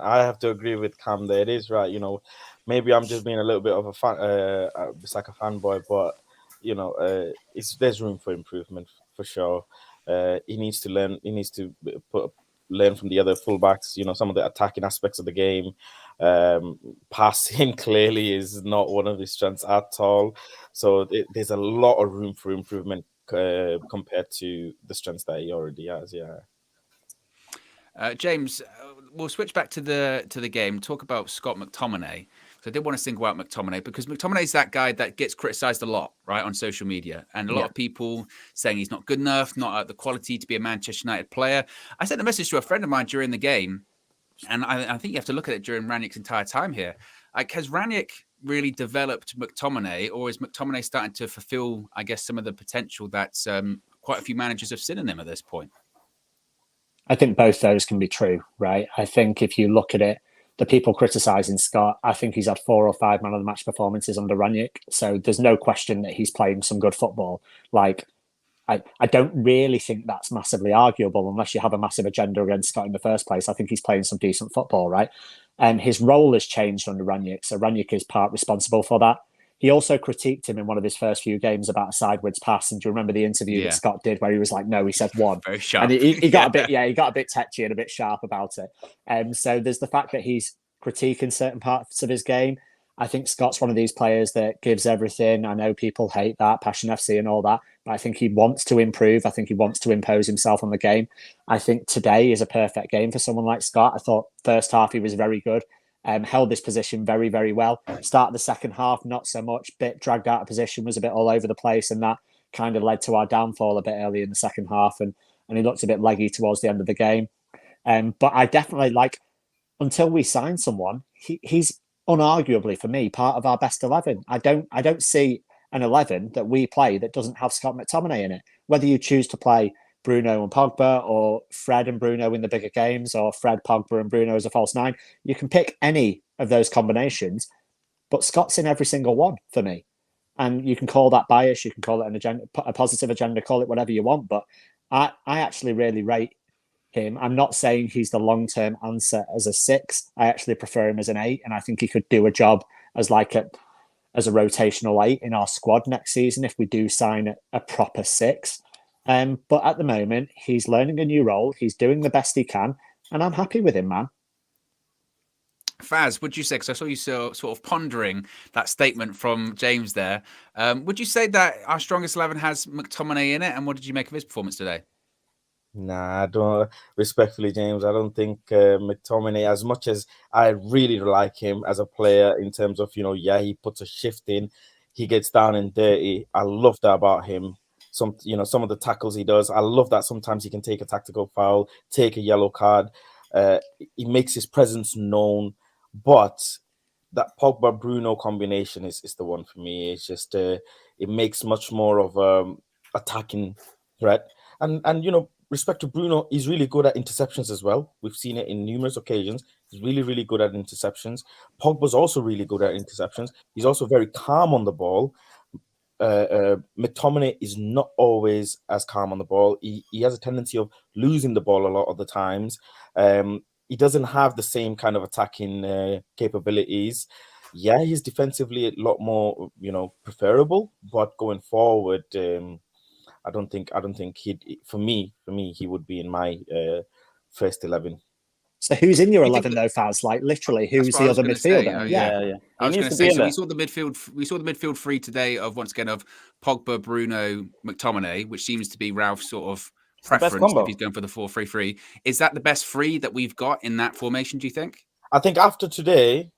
I have to agree with Cam there. It is right. Maybe I'm just being a little bit of a fan, it's like a fanboy, but there's room for improvement for sure. He needs to learn. He needs to learn from the other fullbacks. Some of the attacking aspects of the game. Passing clearly is not one of his strengths at all. So there's a lot of room for improvement compared to the strengths that he already has. Yeah. James, we'll switch back to the game. Talk about Scott McTominay. So I did want to single out McTominay because McTominay is that guy that gets criticised a lot, right, on social media, and a lot of people saying he's not good enough, not at the quality to be a Manchester United player. I sent a message to a friend of mine during the game, and I think you have to look at it during Ranick's entire time here. Like, has Ranick really developed McTominay, or is McTominay starting to fulfil, I guess, some of the potential that quite a few managers have seen in him at this point? I think both those can be true, right? I think if you look at it, the people criticising Scott, I think he's had 4 or 5 man of the match performances under Ranić. So there's no question that he's playing some good football. Like, I don't really think that's massively arguable unless you have a massive agenda against Scott in the first place. I think he's playing some decent football, right? And his role has changed under Ranić. So Ranić is part responsible for that. He also critiqued him in one of his first few games about a sideways pass. And do you remember the interview that Scott did where he was like, no, he said one. Very sharp. And he got he got a bit tetchy and a bit sharp about it. So there's the fact that he's critiquing certain parts of his game. I think Scott's one of these players that gives everything. I know people hate that, Passion FC and all that, but I think he wants to improve. I think he wants to impose himself on the game. I think today is a perfect game for someone like Scott. I thought first half he was very good. Held this position very, very well. Start of the second half, not so much. Bit dragged out of position, was a bit all over the place, and that kind of led to our downfall a bit early in the second half. And he looked a bit leggy towards the end of the game. But I definitely until we sign someone, he's unarguably for me part of our best 11. I don't see an 11 that we play that doesn't have Scott McTominay in it. Whether you choose to play Bruno and Pogba, or Fred and Bruno in the bigger games, or Fred, Pogba and Bruno as a false nine, you can pick any of those combinations, but Scott's in every single one for me. And you can call that bias, you can call it an agenda, a positive agenda, call it whatever you want. But I actually really rate him. I'm not saying he's the long-term answer as a 6. I actually prefer him as an 8, and I think he could do a job as as a rotational 8 in our squad next season if we do sign a proper 6. But at the moment, he's learning a new role. He's doing the best he can, and I'm happy with him, man. Faz, would you say, because I saw you sort of pondering that statement from James there, would you say that our strongest 11 has McTominay in it? And what did you make of his performance today? Nah, I don't. Respectfully, James, I don't think McTominay, as much as I really like him as a player in terms of, he puts a shift in, he gets down and dirty. I love that about him. Some of the tackles he does, I love that. Sometimes he can take a tactical foul, take a yellow card. He makes his presence known. But that Pogba-Bruno combination is the one for me. It's just it makes much more of attacking threat. And respect to Bruno, he's really good at interceptions as well. We've seen it in numerous occasions. He's really, really good at interceptions. Pogba's also really good at interceptions. He's also very calm on the ball. McTominay is not always as calm on the ball. He has a tendency of losing the ball a lot of the times. He doesn't have the same kind of attacking capabilities. Yeah, he's defensively a lot more, preferable. But going forward, I don't think he'd. For me, he would be in my first 11. So who's in your 11 though, Faz? Like literally, who's the other midfielder? Yeah. I was going to say. So we saw the midfield three today of Pogba, Bruno, McTominay, which seems to be Ralph's sort of preference if he's going for the 4-3-3. Is that the best 3 that we've got in that formation, do you think? I think after today,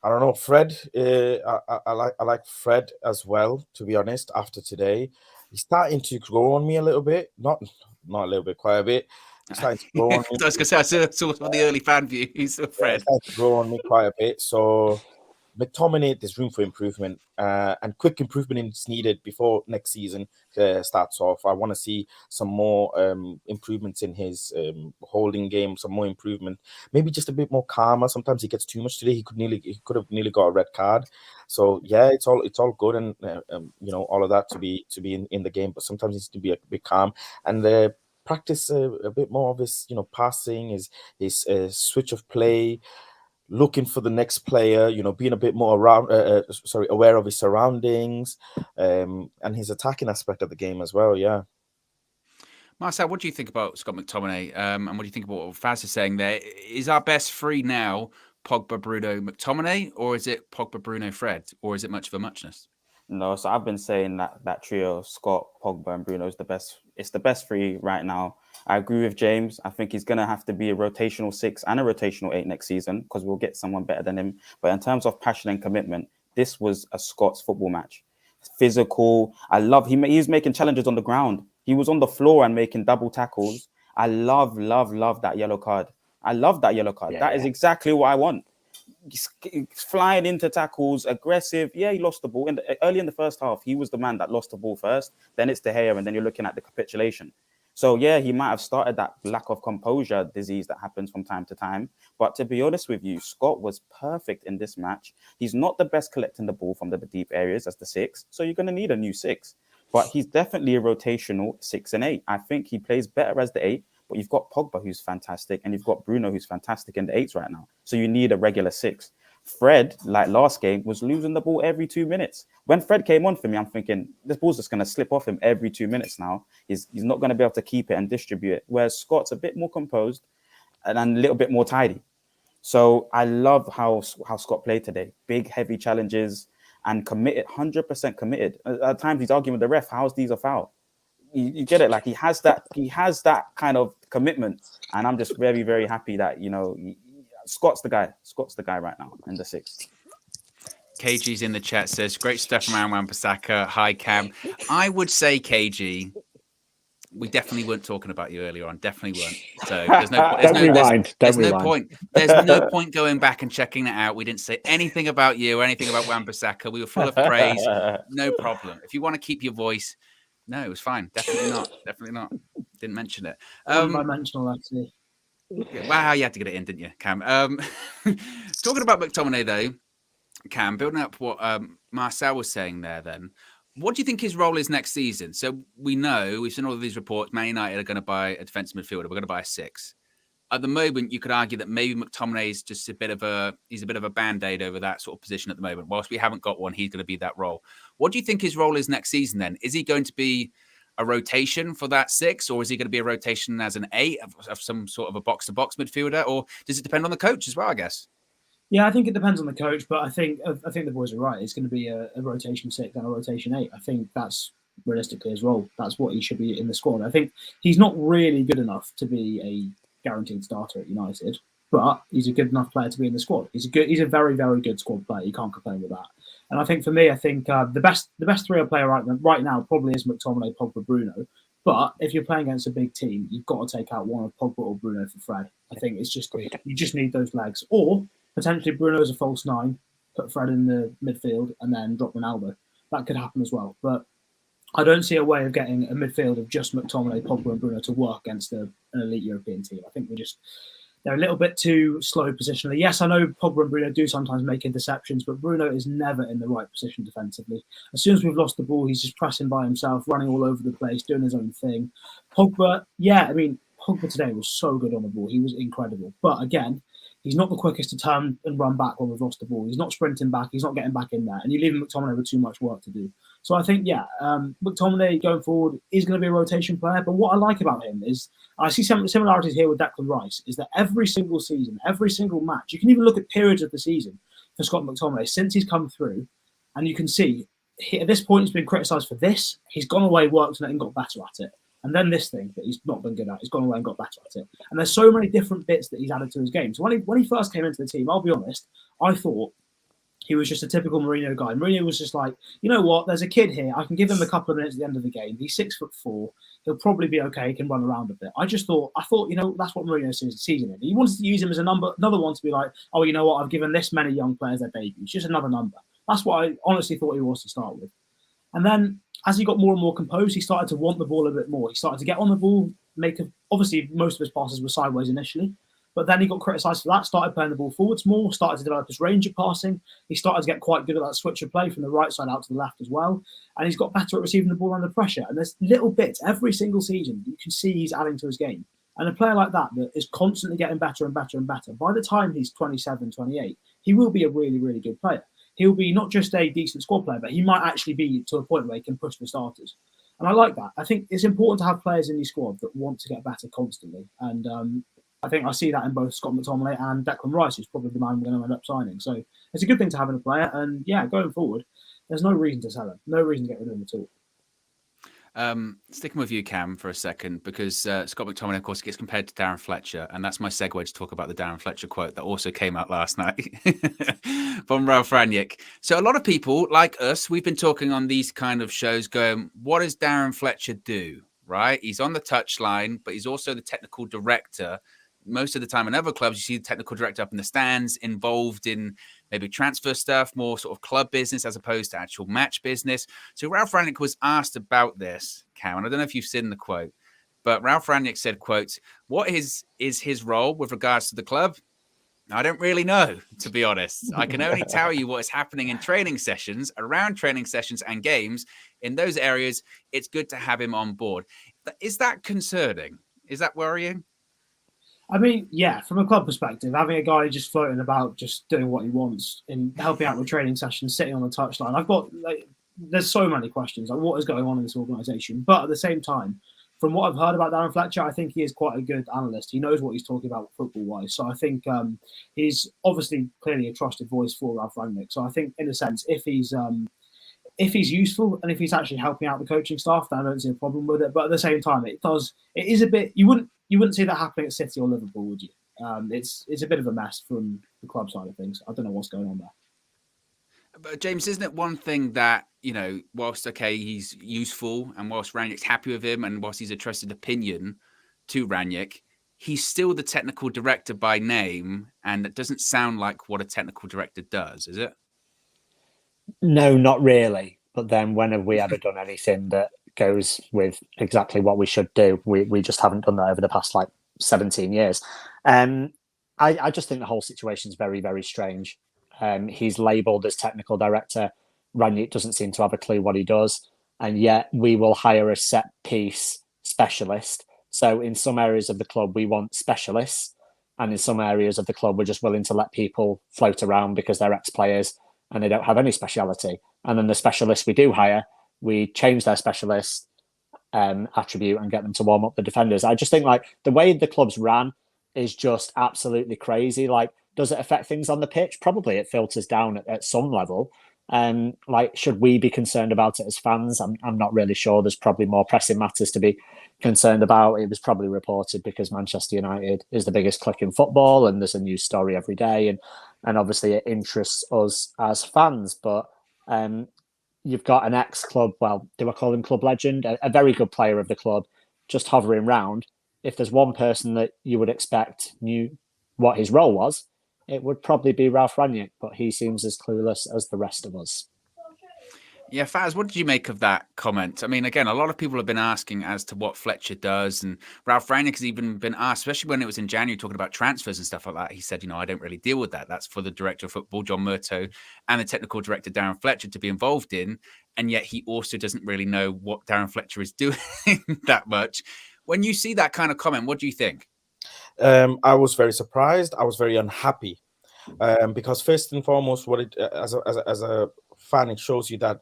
I don't know, Fred. I like Fred as well, to be honest. After today, he's starting to grow on me a little bit. Not a little bit, quite a bit. He's starting to grow on me. I was going to say, I saw the early fan view. He's Fred. Yeah, he's starting to grow on me quite a bit. So McTominay, there's room for improvement, and quick improvement is needed before next season starts off. I want to see some more improvements in his holding game, some more improvement, maybe just a bit more calmer. Sometimes he gets too much today. He could have nearly got a red card. So yeah, it's all good and all of that to be in the game, but sometimes he needs to be a bit calm and practice a bit more of his passing, his switch of play. Looking for the next player, being a bit more aware of his surroundings, and his attacking aspect of the game as well. Yeah. Marcel, what do you think about Scott McTominay? And what do you think about what Faz is saying there? Is our best 3 now Pogba, Bruno, McTominay, or is it Pogba, Bruno, Fred, or is it much of a muchness? No, so I've been saying that trio of Scott, Pogba, and Bruno is the best. It's the best 3 right now. I agree with James. I think he's going to have to be a rotational 6 and a rotational 8 next season because we'll get someone better than him. But in terms of passion and commitment, this was a Scott's football match. Physical. I love he's making challenges on the ground. He was on the floor and making double tackles. I love that yellow card. I love that yellow card. Yeah. That is exactly what I want. He's flying into tackles, aggressive. Yeah, he lost the ball. Early in the first half, he was the man that lost the ball first. Then it's De Gea, and then you're looking at the capitulation. So, yeah, he might have started that lack of composure disease that happens from time to time. But to be honest with you, Scott was perfect in this match. He's not the best collecting the ball from the deep areas as the 6. So you're going to need a new 6. But he's definitely a rotational 6 and 8. I think he plays better as the 8. But you've got Pogba, who's fantastic, and you've got Bruno, who's fantastic in the 8s right now. So you need a regular 6. Fred, like last game, was losing the ball every 2 minutes. When Fred came on for me, I'm thinking, this ball's just going to slip off him every 2 minutes now. He's not going to be able to keep it and distribute it. Whereas Scott's a bit more composed and a little bit more tidy. So I love how Scott played today. Big, heavy challenges and committed, 100% committed. At times he's arguing with the ref, how's these a foul? You get it? Like he has that kind of commitment. And I'm just very, very happy that, Scott's the guy. Scott's the guy right now in the 6th. KG's in the chat, says, great stuff from Aaron Wan-Bissaka. Hi, Cam. I would say, KG, we definitely weren't talking about you earlier on. Definitely weren't. So there's no point. There's no point going back and checking that out. We didn't say anything about you or anything about Wan-Bissaka. We were full of praise. No problem. If you want to keep your voice, no, it was fine. Definitely not. Definitely not. Didn't mention it. Undimensional, actually. Wow, you had to get it in, didn't you, Cam? Talking about McTominay, though, Cam, building up what Marcel was saying there, then, what do you think his role is next season? So we've seen all of these reports, Man United are going to buy a defensive midfielder. We're going to buy a 6. At the moment, you could argue that maybe McTominay is just a bit of a band-aid over that sort of position at the moment. Whilst we haven't got one, he's going to be that role. What do you think his role is next season then? Is he going to be a rotation for that 6, or is he going to be a rotation as an 8 of some sort of a box-to-box midfielder, or does it depend on the coach as well, I guess? Yeah, I think it depends on the coach, but I think the boys are right. It's going to be a rotation 6 and a rotation 8. I think that's realistically his role. That's what he should be in the squad. I think he's not really good enough to be a guaranteed starter at United, but he's a good enough player to be in the squad. He's a very, very good squad player. You can't complain with that. And I think for me, the best 3 player right now probably is McTominay, Pogba, Bruno. But if you're playing against a big team, you've got to take out one of Pogba or Bruno for Fred. I think it's just you just need those legs, or potentially Bruno as a false 9, put Fred in the midfield, and then drop Ronaldo. That could happen as well. But I don't see a way of getting a midfield of just McTominay, Pogba, and Bruno to work against an elite European team. I think they're a little bit too slow positionally. Yes, I know Pogba and Bruno do sometimes make interceptions, but Bruno is never in the right position defensively. As soon as we've lost the ball, he's just pressing by himself, running all over the place, doing his own thing. Pogba today was so good on the ball. He was incredible. But again, he's not the quickest to turn and run back when we've lost the ball. He's not sprinting back. He's not getting back in there. And you leave McTominay with too much work to do. So I think, McTominay going forward is going to be a rotation player. But what I like about him is, I see some similarities here with Declan Rice, is that every single season, every single match, you can even look at periods of the season for Scott McTominay since he's come through, and you can see at this point he's been criticised for this. He's gone away, worked on it, and got better at it. And then this thing that he's not been good at, he's gone away and got better at it. And there's so many different bits that he's added to his game. So when he first came into the team, I'll be honest, I thought he was just a typical Mourinho guy. Mourinho was just like, you know what, there's a kid here. I can give him a couple of minutes at the end of the game. He's 6'4". He'll probably be okay. He can run around a bit. I thought, that's what Mourinho sees in him. He wanted to use him as another one to be like, oh, you know what, I've given this many young players their debuts. Just another number. That's what I honestly thought he was to start with. And then as he got more and more composed, he started to want the ball a bit more. He started to get on the ball, obviously most of his passes were sideways initially, but then he got criticised for that, started playing the ball forwards more, started to develop his range of passing. He started to get quite good at that switch of play from the right side out to the left as well. And he's got better at receiving the ball under pressure. And there's little bits every single season you can see he's adding to his game. And a player like that is constantly getting better and better and better, by the time he's 27, 28, he will be a really, really good player. He'll be not just a decent squad player, but he might actually be to a point where he can push for starters. And I like that. I think it's important to have players in your squad that want to get better constantly. And I think I see that in both Scott McTominay and Declan Rice, who's probably the man we're going to end up signing. So it's a good thing to have in a player. And going forward, there's no reason to sell him. No reason to get rid of him at all. Sticking with you, Cam, for a second, because Scott McTominay, of course, gets compared to Darren Fletcher, and that's my segue to talk about the Darren Fletcher quote that also came out last night from Ralph Rangnick. So a lot of people, like us, we've been talking on these kind of shows going, what does Darren Fletcher do, right? He's on the touchline, but he's also the technical director. Most of the time in other clubs, you see the technical director up in the stands, involved in maybe transfer stuff, more sort of club business as opposed to actual match business. So Ralph Rangnick was asked about this, Cam, and I don't know if you've seen the quote, but Ralph Rangnick said, quote, what is his role with regards to the club? I don't really know, to be honest. I can only tell you what is happening in training sessions, around training sessions and games. In those areas, it's good to have him on board. Is that concerning? Is that worrying? I mean, yeah, from a club perspective, having a guy just floating about, just doing what he wants and helping out with training sessions, sitting on the touchline, there's so many questions, like what is going on in this organisation. But at the same time, from what I've heard about Darren Fletcher, I think he is quite a good analyst. He knows what he's talking about football-wise. So I think he's obviously clearly a trusted voice for Ralph Rangnick. So I think, in a sense, if he's useful and if he's actually helping out the coaching staff, then I don't see a problem with it. But at the same time, it is a bit. You wouldn't see that happening at City or Liverpool, would you? It's a bit of a mess from the club side of things. I don't know what's going on there. But James, isn't it one thing that, whilst, okay, he's useful and whilst Rangnick's happy with him and whilst he's a trusted opinion to Rangnick, he's still the technical director by name, and it doesn't sound like what a technical director does, is it? No, not really. But then when have we ever done anything that goes with exactly what we should do? We just haven't done that over the past 17 years. I just think the whole situation is very, very strange. He's labelled as technical director. Rangnick doesn't seem to have a clue what he does. And yet we will hire a set piece specialist. So in some areas of the club, we want specialists. And in some areas of the club, we're just willing to let people float around because they're ex-players and they don't have any speciality. And then the specialists we do hire, we change their specialist attribute and get them to warm up the defenders. I just think the way the club's ran is just absolutely crazy. Does it affect things on the pitch? Probably it filters down at some level. Should we be concerned about it as fans? I'm not really sure. There's probably more pressing matters to be concerned about. It was probably reported because Manchester United is the biggest clique in football and there's a news story every day. And obviously it interests us as fans. But you've got an ex-club, well, do I call him club legend? A very good player of the club just hovering round. If there's one person that you would expect knew what his role was, it would probably be Ralph Rangnick, but he seems as clueless as the rest of us. Yeah, Faz, what did you make of that comment? I mean, again, a lot of people have been asking as to what Fletcher does, and Ralph Rangnick has even been asked, especially when it was in January, talking about transfers and stuff like that. He said, I don't really deal with that. That's for the director of football, John Murtough, and the technical director, Darren Fletcher, to be involved in. And yet he also doesn't really know what Darren Fletcher is doing that much. When you see that kind of comment, what do you think? I was very surprised. I was very unhappy because first and foremost, as a fan, it shows you that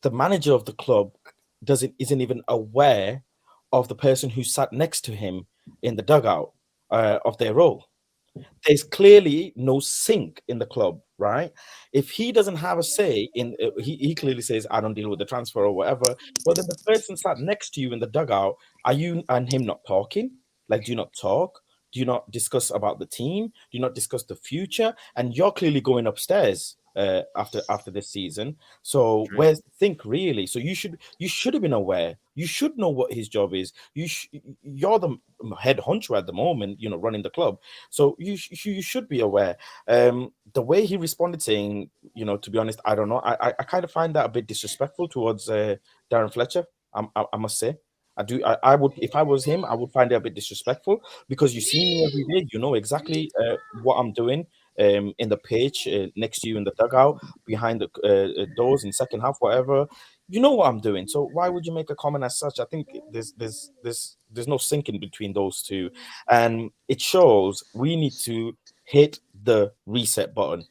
the manager of the club isn't even aware of the person who sat next to him in the dugout of their role. There's clearly no sync in the club, right? If he doesn't have a say in, he clearly says, I don't deal with the transfer or whatever. Well, then the person sat next to you in the dugout, are you and him not talking? Do you not talk? Do you not discuss about the team? Do you not discuss the future? And you're clearly going upstairs after this season. So True. where's the think really? So you should have been aware. You should know what his job is. You're the head honcho at the moment, running the club. So you should be aware. The way he responded, saying, to be honest, I don't know. I kind of find that a bit disrespectful towards Darren Fletcher. I must say. I would, if I was him, I would find it a bit disrespectful because you see me every day. You know exactly what I'm doing in the pitch, next to you in the dugout, behind the doors in second half, whatever. You know what I'm doing. So why would you make a comment as such? I think there's no syncing between those two, and it shows we need to hit the reset button.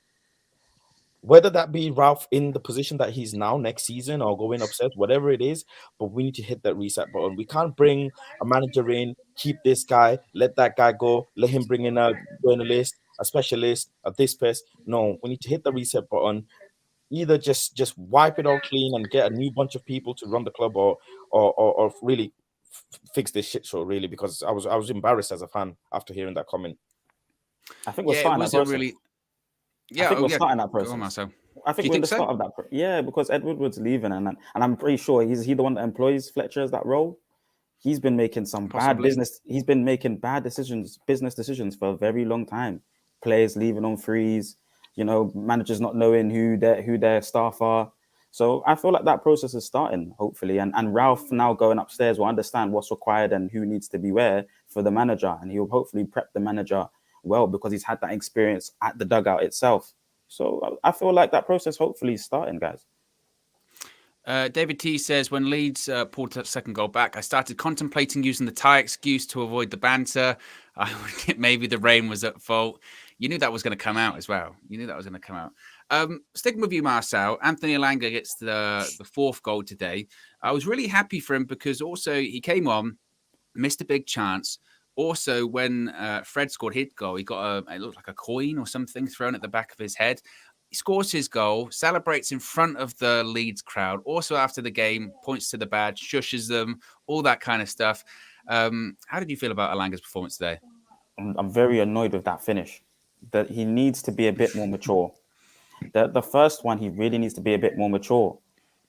Whether that be Ralph in the position that he's now next season or going upstairs, whatever it is, but we need to hit that reset button. We can't bring a manager in, keep this guy, let that guy go, let him bring in a journalist, a specialist, a this person. No, we need to hit the reset button. Either just wipe it all clean and get a new bunch of people to run the club, or really fix this shit show. Really, because I was embarrassed as a fan after hearing that comment. I think we're starting that process. Yeah, I think we're starting that process. Go on, Marcel. I think we're in the start of that. Yeah, because Ed Woodward's leaving, and I'm pretty sure he's the one that employs Fletcher as that role. He's been making some bad business. He's been making bad business decisions for a very long time. Players leaving on frees, managers not knowing who their staff are. So I feel like that process is starting, hopefully, and Ralph now going upstairs will understand what's required and who needs to be where for the manager, and he'll hopefully prep the manager well because he's had that experience at the dugout itself. So I feel like that process hopefully is starting, guys. David T says, when Leeds pulled that second goal back, I started contemplating using the tie excuse to avoid the banter. I would get maybe the rain was at fault. You knew that was going to come out as well. Sticking with you, Marcel, Anthony Elanga gets the fourth goal today. I was really happy for him because also he came on, missed a big chance. Also, when Fred scored his goal, he got it looked like a coin or something thrown at the back of his head. He scores his goal, celebrates in front of the Leeds crowd. Also, after the game, points to the badge, shushes them, all that kind of stuff. How did you feel about Elanga's performance today? I'm very annoyed with that finish. That he needs to be a bit more mature. The first one, he really needs to be a bit more mature.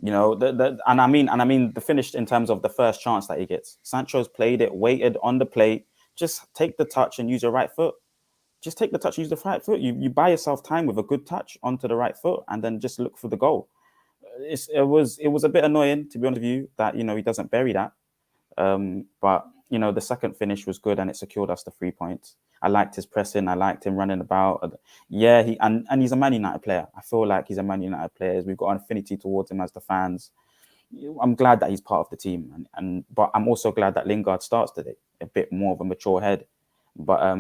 And I mean the finish in terms of the first chance that he gets. Sancho's played it, waited on the plate, just take the touch and use your right foot. Just take the touch, use the right foot. You buy yourself time with a good touch onto the right foot, and then just look for the goal. It was a bit annoying, to be honest with you, that he doesn't bury that. But the second finish was good, and it secured us the 3 points. I liked his pressing. I liked him running about. Yeah, he's a Man United player. I feel like he's a Man United player. We've got an affinity towards him as the fans. I'm glad that he's part of the team, but I'm also glad that Lingard starts today, a bit more of a mature head. But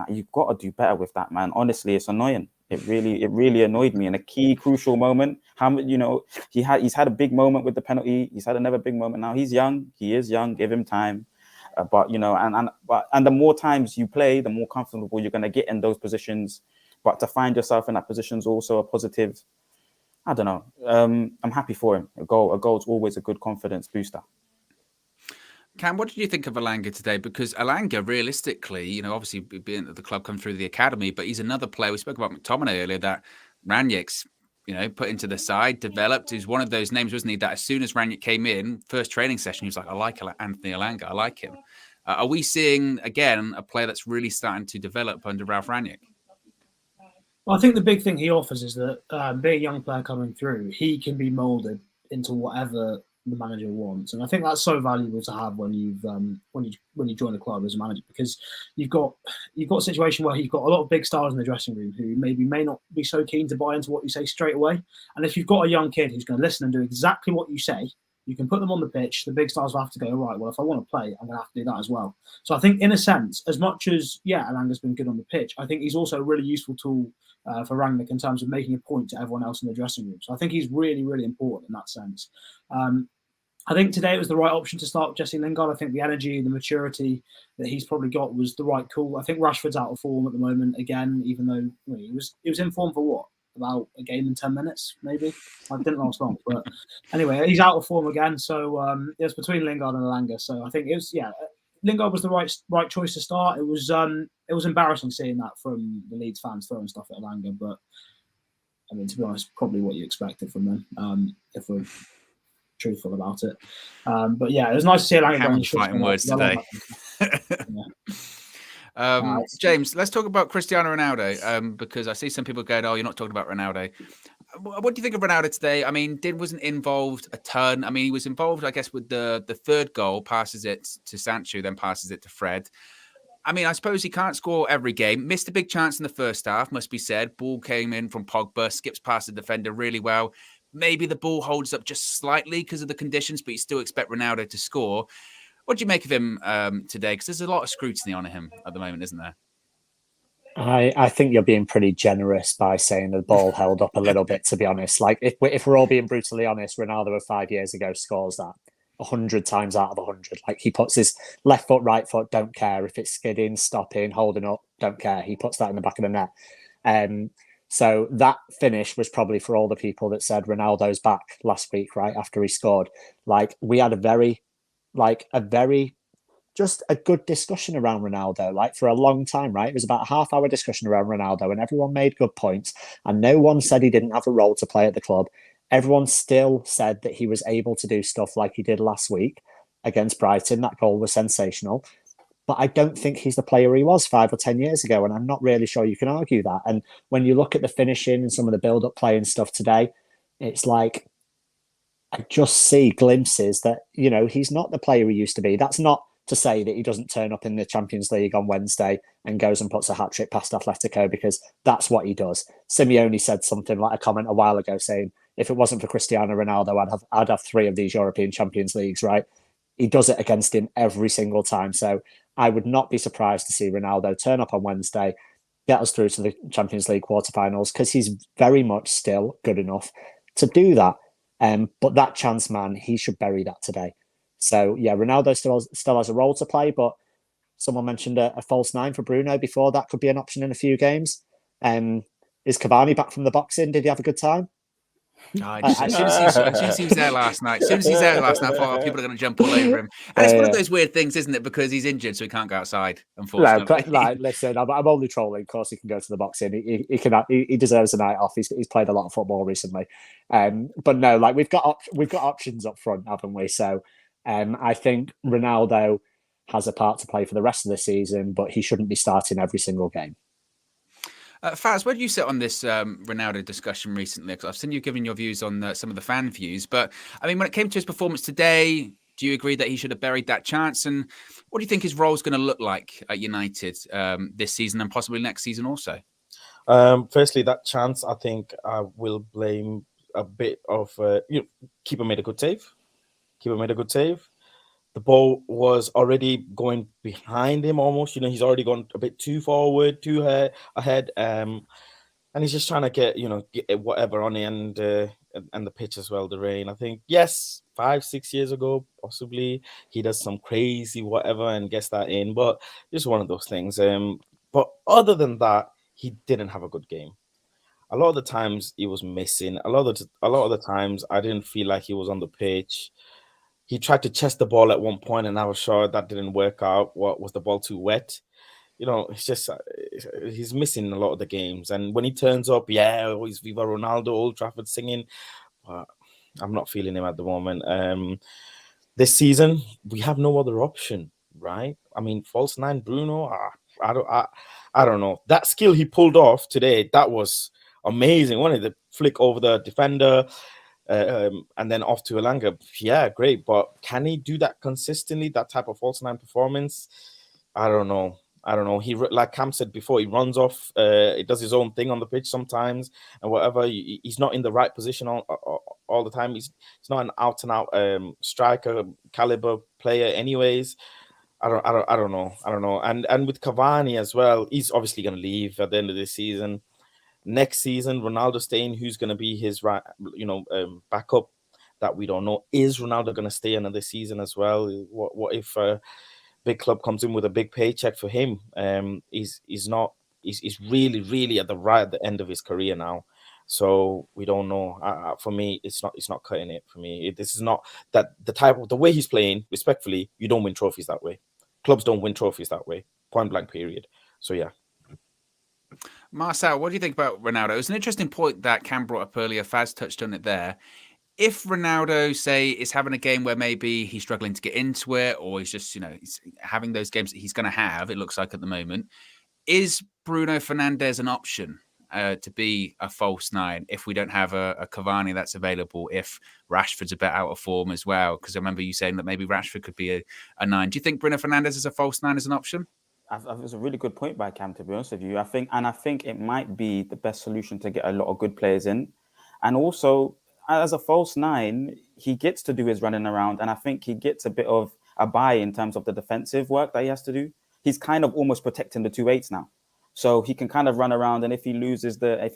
you've got to do better with that, man. Honestly, it's annoying. It really annoyed me in a key crucial moment. He's had a big moment with the penalty. He's had another big moment now. He's young. He is young. Give him time. But the more times you play, the more comfortable you're going to get in those positions. But to find yourself in that position is also a positive. I don't know. I'm happy for him. A goal is always a good confidence booster. Cam, what did you think of Elanga today? Because Elanga, realistically, obviously being at the club, come through the academy, but he's another player. We spoke about Mctominay earlier that Ranić's, put into the side, developed. He's one of those names, wasn't he? That as soon as Ranić came in, first training session, he was like, I like Anthony Elanga. I like him. Are we seeing, again, a player that's really starting to develop under Ralph Ranić? Well, I think the big thing he offers is that being a young player coming through, he can be moulded into whatever the manager wants, and I think that's so valuable to have when you join a club as a manager, because you've got a situation where you've got a lot of big stars in the dressing room who may not be so keen to buy into what you say straight away, and if you've got a young kid who's going to listen and do exactly what you say, you can put them on the pitch. The big stars will have to go, right, well, if I want to play, I'm going to have to do that as well. So I think, in a sense, as much as Elanga's been good on the pitch, I think he's also a really useful tool for Rangnick in terms of making a point to everyone else in the dressing room. So I think he's really, really important in that sense. I think today it was the right option to start Jesse Lingard. I think the energy, the maturity that he's probably got was the right call. I think Rashford's out of form at the moment again, even though he was in form for what? About a game in 10 minutes, maybe. I didn't last long, but anyway, he's out of form again. So it's between Lingard and Elanga. So I think Lingard was the right choice to start. It was embarrassing seeing that from the Leeds fans throwing stuff at Elanga, but I mean, to be honest, probably what you expected from them, if we're truthful about it. But yeah, it was nice to see Elanga fighting words today. James, let's talk about Cristiano Ronaldo, because I see some people going, "Oh, you're not talking about Ronaldo." What do you think of Ronaldo today? I mean, wasn't involved a ton. I mean, he was involved, I guess, with the third goal, passes it to Sancho, then passes it to Fred. I mean, I suppose he can't score every game. Missed a big chance in the first half, must be said. Ball came in from Pogba, skips past the defender really well. Maybe the ball holds up just slightly because of the conditions, but you still expect Ronaldo to score. What do you make of him today? Because there's a lot of scrutiny on him at the moment, isn't there? I think you're being pretty generous by saying the ball held up a little bit, to be honest. Like, if we're all being brutally honest, Ronaldo of 5 years ago scores that 100 times out of 100. Like, he puts his left foot, right foot, don't care. If it's skidding, stopping, holding up, don't care. He puts that in the back of the net. So that finish was probably for all the people that said Ronaldo's back last week, right, after he scored. Like, we had a very just a good discussion around Ronaldo, like, for a long time, right? It was about a half-hour discussion around Ronaldo, and everyone made good points, and no one said he didn't have a role to play at the club. Everyone still said that he was able to do stuff like he did last week against Brighton. That goal was sensational. But I don't think he's the player he was 5 or 10 years ago, and I'm not really sure you can argue that. And when you look at the finishing and some of the build-up play and stuff today, it's like, I just see glimpses that, he's not the player he used to be. That's not to say that he doesn't turn up in the Champions League on Wednesday and goes and puts a hat-trick past Atletico, because that's what he does. Simeone said something like a comment a while ago saying, if it wasn't for Cristiano Ronaldo, I'd have 3 of these European Champions Leagues, right? He does it against him every single time. So I would not be surprised to see Ronaldo turn up on Wednesday, get us through to the Champions League quarterfinals, because he's very much still good enough to do that. But that chance, man, he should bury that today. So yeah, Ronaldo still has a role to play, but someone mentioned a false 9 for Bruno before. That could be an option in a few games. Is Cavani back from the boxing? Did he have a good time? As soon as he was there last night, I thought people are going to jump all over him. And it's one of those weird things, isn't it? Because he's injured, so he can't go outside, unfortunately. No, listen, I'm only trolling. Of course, he can go to the boxing. He deserves a night off. He's played a lot of football recently. But no, like, we've got options up front, haven't we? So I think Ronaldo, has a part to play for the rest of the season, but he shouldn't be starting every single game. Faz, where do you sit on this Ronaldo discussion recently? Because I've seen you giving your views on some of the fan views, but I mean, when it came to his performance today, do you agree that he should have buried that chance? And what do you think his role is going to look like at United this season and possibly next season also? Firstly, that chance, I think I will blame a bit of keeper made a good save. Keeper made a good save. The ball was already going behind him almost. He's already gone a bit too forward, too ahead. And he's just trying to get whatever on the end and the pitch as well, the rain. I think, yes, 5-6 years ago, possibly, he does some crazy whatever and gets that in. But just one of those things. But other than that, he didn't have a good game. A lot of the times he was missing. A lot of the times I didn't feel like he was on the pitch. He tried to chest the ball at one point, and I was sure that didn't work out. What was the ball too wet? It's just he's missing a lot of the games. And when he turns up, he's Viva Ronaldo, Old Trafford singing. But I'm not feeling him at the moment. This season, we have no other option, right? I mean, false nine Bruno. I don't know. That skill he pulled off today, that was amazing. One of the flick over the defender. And then off to Elanga. Yeah, great. But can he do that consistently? That type of false nine performance? I don't know. He, like Cam said before, he runs off. He does his own thing on the pitch sometimes, and whatever. He's not in the right position all the time. He's not an out and out striker caliber player, anyways. I don't know. And with Cavani as well, he's obviously going to leave at the end of this season. Next season, Ronaldo staying. Who's going to be his backup? That we don't know. Is Ronaldo going to stay another season as well? What if a big club comes in with a big paycheck for him? He's really at the end of his career now. So we don't know. For me, it's not cutting it for me. This is not that the way he's playing. Respectfully, you don't win trophies that way. Clubs don't win trophies that way. Point blank. Period. So yeah. Marcel, what do you think about Ronaldo? It's an interesting point that Cam brought up earlier. Faz touched on it there. If Ronaldo, say, is having a game where maybe he's struggling to get into it, or he's just, he's having those games that he's going to have, it looks like at the moment, is Bruno Fernandes an option to be a false nine if we don't have a Cavani that's available, if Rashford's a bit out of form as well? Because I remember you saying that maybe Rashford could be a nine. Do you think Bruno Fernandes as a false nine is an option? It's a really good point by Cam, to be honest with you. I think it might be the best solution to get a lot of good players in. And also, as a false nine, he gets to do his running around, and I think he gets a bit of a buy in terms of the defensive work that he has to do. He's kind of almost protecting the 2-8s now. So he can kind of run around, and if he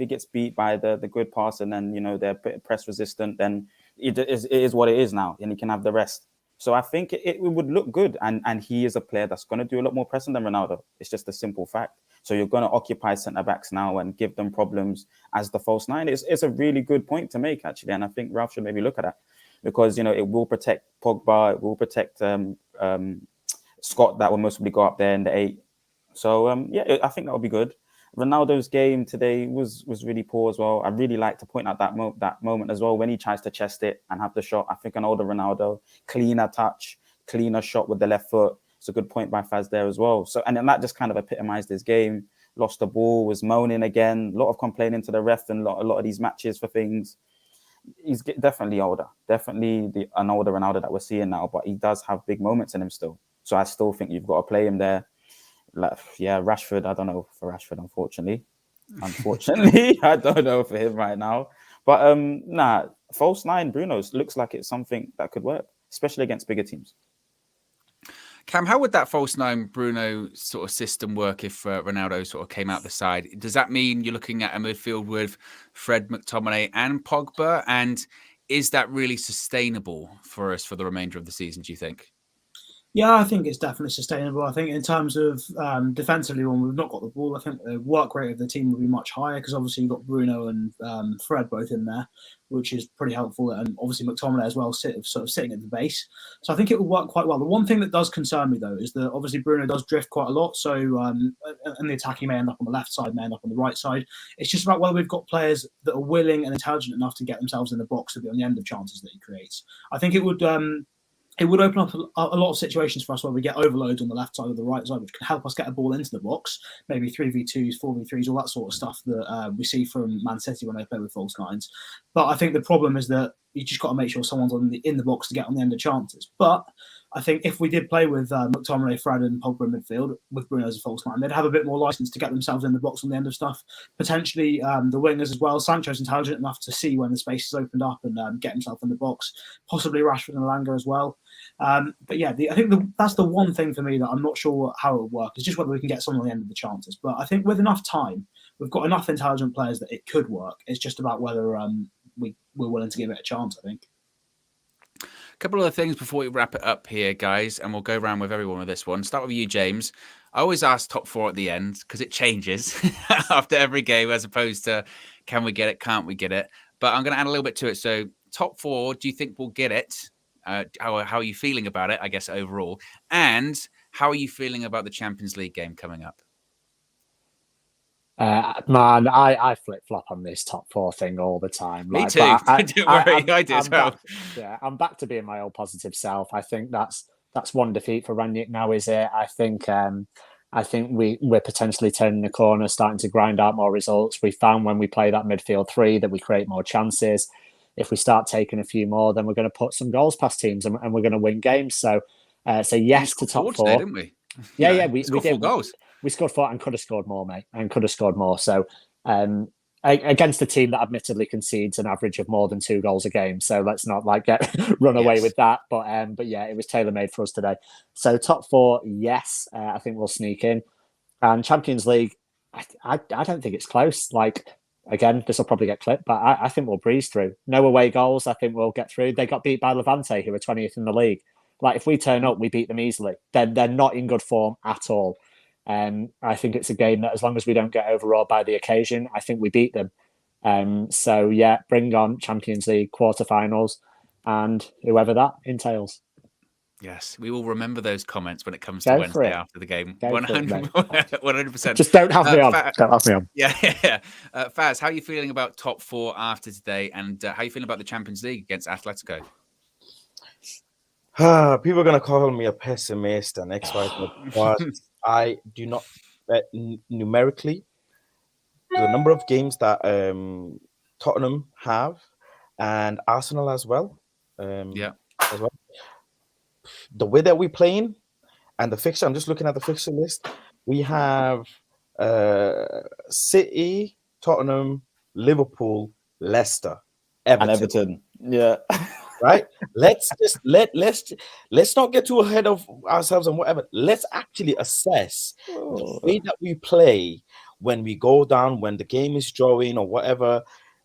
gets beat by the good pass and then, they're press resistant, then it is what it is now, and he can have the rest. So I think it would look good. And he is a player that's going to do a lot more pressing than Ronaldo. It's just a simple fact. So you're going to occupy centre-backs now and give them problems as the false nine. It's a really good point to make, actually. And I think Ralph should maybe look at that. Because, it will protect Pogba. It will protect Scott, that will mostly go up there in the 8. So, I think that would be good. Ronaldo's game today was really poor as well. I really like to point out that moment as well when he tries to chest it and have the shot. I think an older Ronaldo, cleaner touch, cleaner shot with the left foot. It's a good point by Faz there as well. So, and then that just kind of epitomized his game. Lost the ball, was moaning again. A lot of complaining to the ref in a lot of these matches for things. He's definitely older. Definitely an older Ronaldo that we're seeing now. But he does have big moments in him still. So I still think you've got to play him there. Rashford, I don't know for Rashford, unfortunately. I don't know for him right now. But false nine Bruno looks like it's something that could work, especially against bigger teams. Cam, how would that false nine Bruno sort of system work if Ronaldo sort of came out the side? Does that mean you're looking at a midfield with Fred, McTominay and Pogba? And is that really sustainable for us for the remainder of the season, do you think? Yeah, I think it's definitely sustainable. I think in terms of defensively, when we've not got the ball, I think the work rate of the team will be much higher because obviously you've got Bruno and Fred both in there, which is pretty helpful. And obviously McTominay as well, sort of sitting at the base. So I think it will work quite well. The one thing that does concern me, though, is that obviously Bruno does drift quite a lot. So and the attacking may end up on the left side, may end up on the right side. It's just about whether we've got players that are willing and intelligent enough to get themselves in the box to be on the end of chances that he creates. I think it would... it would open up a lot of situations for us where we get overloads on the left side or the right side, which can help us get a ball into the box, maybe 3v2s, 4v3s, all that sort of stuff that we see from Man City when they play with false nines. But I think the problem is that you just got to make sure someone's in the box to get on the end of chances. But I think if we did play with Mctominay, Fred and Pogba in midfield, with Bruno as a false nine, they'd have a bit more license to get themselves in the box on the end of stuff. Potentially the wingers as well. Sancho's intelligent enough to see when the space is opened up and get himself in the box. Possibly Rashford and Lingard as well. But yeah, I think that's the one thing for me that I'm not sure how it will work. It's just whether we can get someone on the end of the chances. But I think with enough time, we've got enough intelligent players that it could work. It's just about whether we're willing to give it a chance, I think. A couple of things before we wrap it up here, guys, and we'll go around with everyone with this one. Start with you, James. I always ask top four at the end because it changes after every game as opposed to can we get it, can't we get it? But I'm going to add a little bit to it. So top four, do you think we'll get it? How are you feeling about it, I guess, overall? And how are you feeling about the Champions League game coming up? Man, I flip-flop on this top four thing all the time. Me too. Don't worry, I do as well. I'm back to being my old positive self. I think that's one defeat for Rangnick now, is it? I think we're potentially turning the corner, starting to grind out more results. We found when we play that midfield three that we create more chances. If we start taking a few more, then we're going to put some goals past teams and we're going to win games. So yes to top four. Today, didn't we? Yeah, we scored did. 4 goals. We scored 4 and could have scored more, mate, and could have scored more. So against a team that admittedly concedes an average of more than 2 goals a game. So let's not run away with that. But yeah, it was tailor-made for us today. So top 4, yes, I think we'll sneak in. And Champions League, I don't think it's close. Again, this will probably get clipped, but I think we'll breeze through. No away goals, I think we'll get through. They got beat by Levante, who are 20th in the league. If we turn up, we beat them easily. They're not in good form at all. I think it's a game that as long as we don't get overawed by the occasion, I think we beat them. So yeah, bring on Champions League quarterfinals and whoever that entails. Yes, we will remember those comments when it comes to Wednesday after the game. 100%. Just don't have me on. Don't have me on. Yeah. Faz, how are you feeling about top 4 after today, and how are you feeling about the Champions League against Atletico? People are going to call me a pessimist and XY, but I do not numerically the number of games that Tottenham have and Arsenal as well. As well. The way that we're playing and the fixture, I'm just looking at the fixture list. We have City, Tottenham, Liverpool, Leicester, Everton. And Everton. Yeah. Right? Let's not get too ahead of ourselves and whatever. Let's actually assess the way that we play when we go down, when the game is drawing or whatever.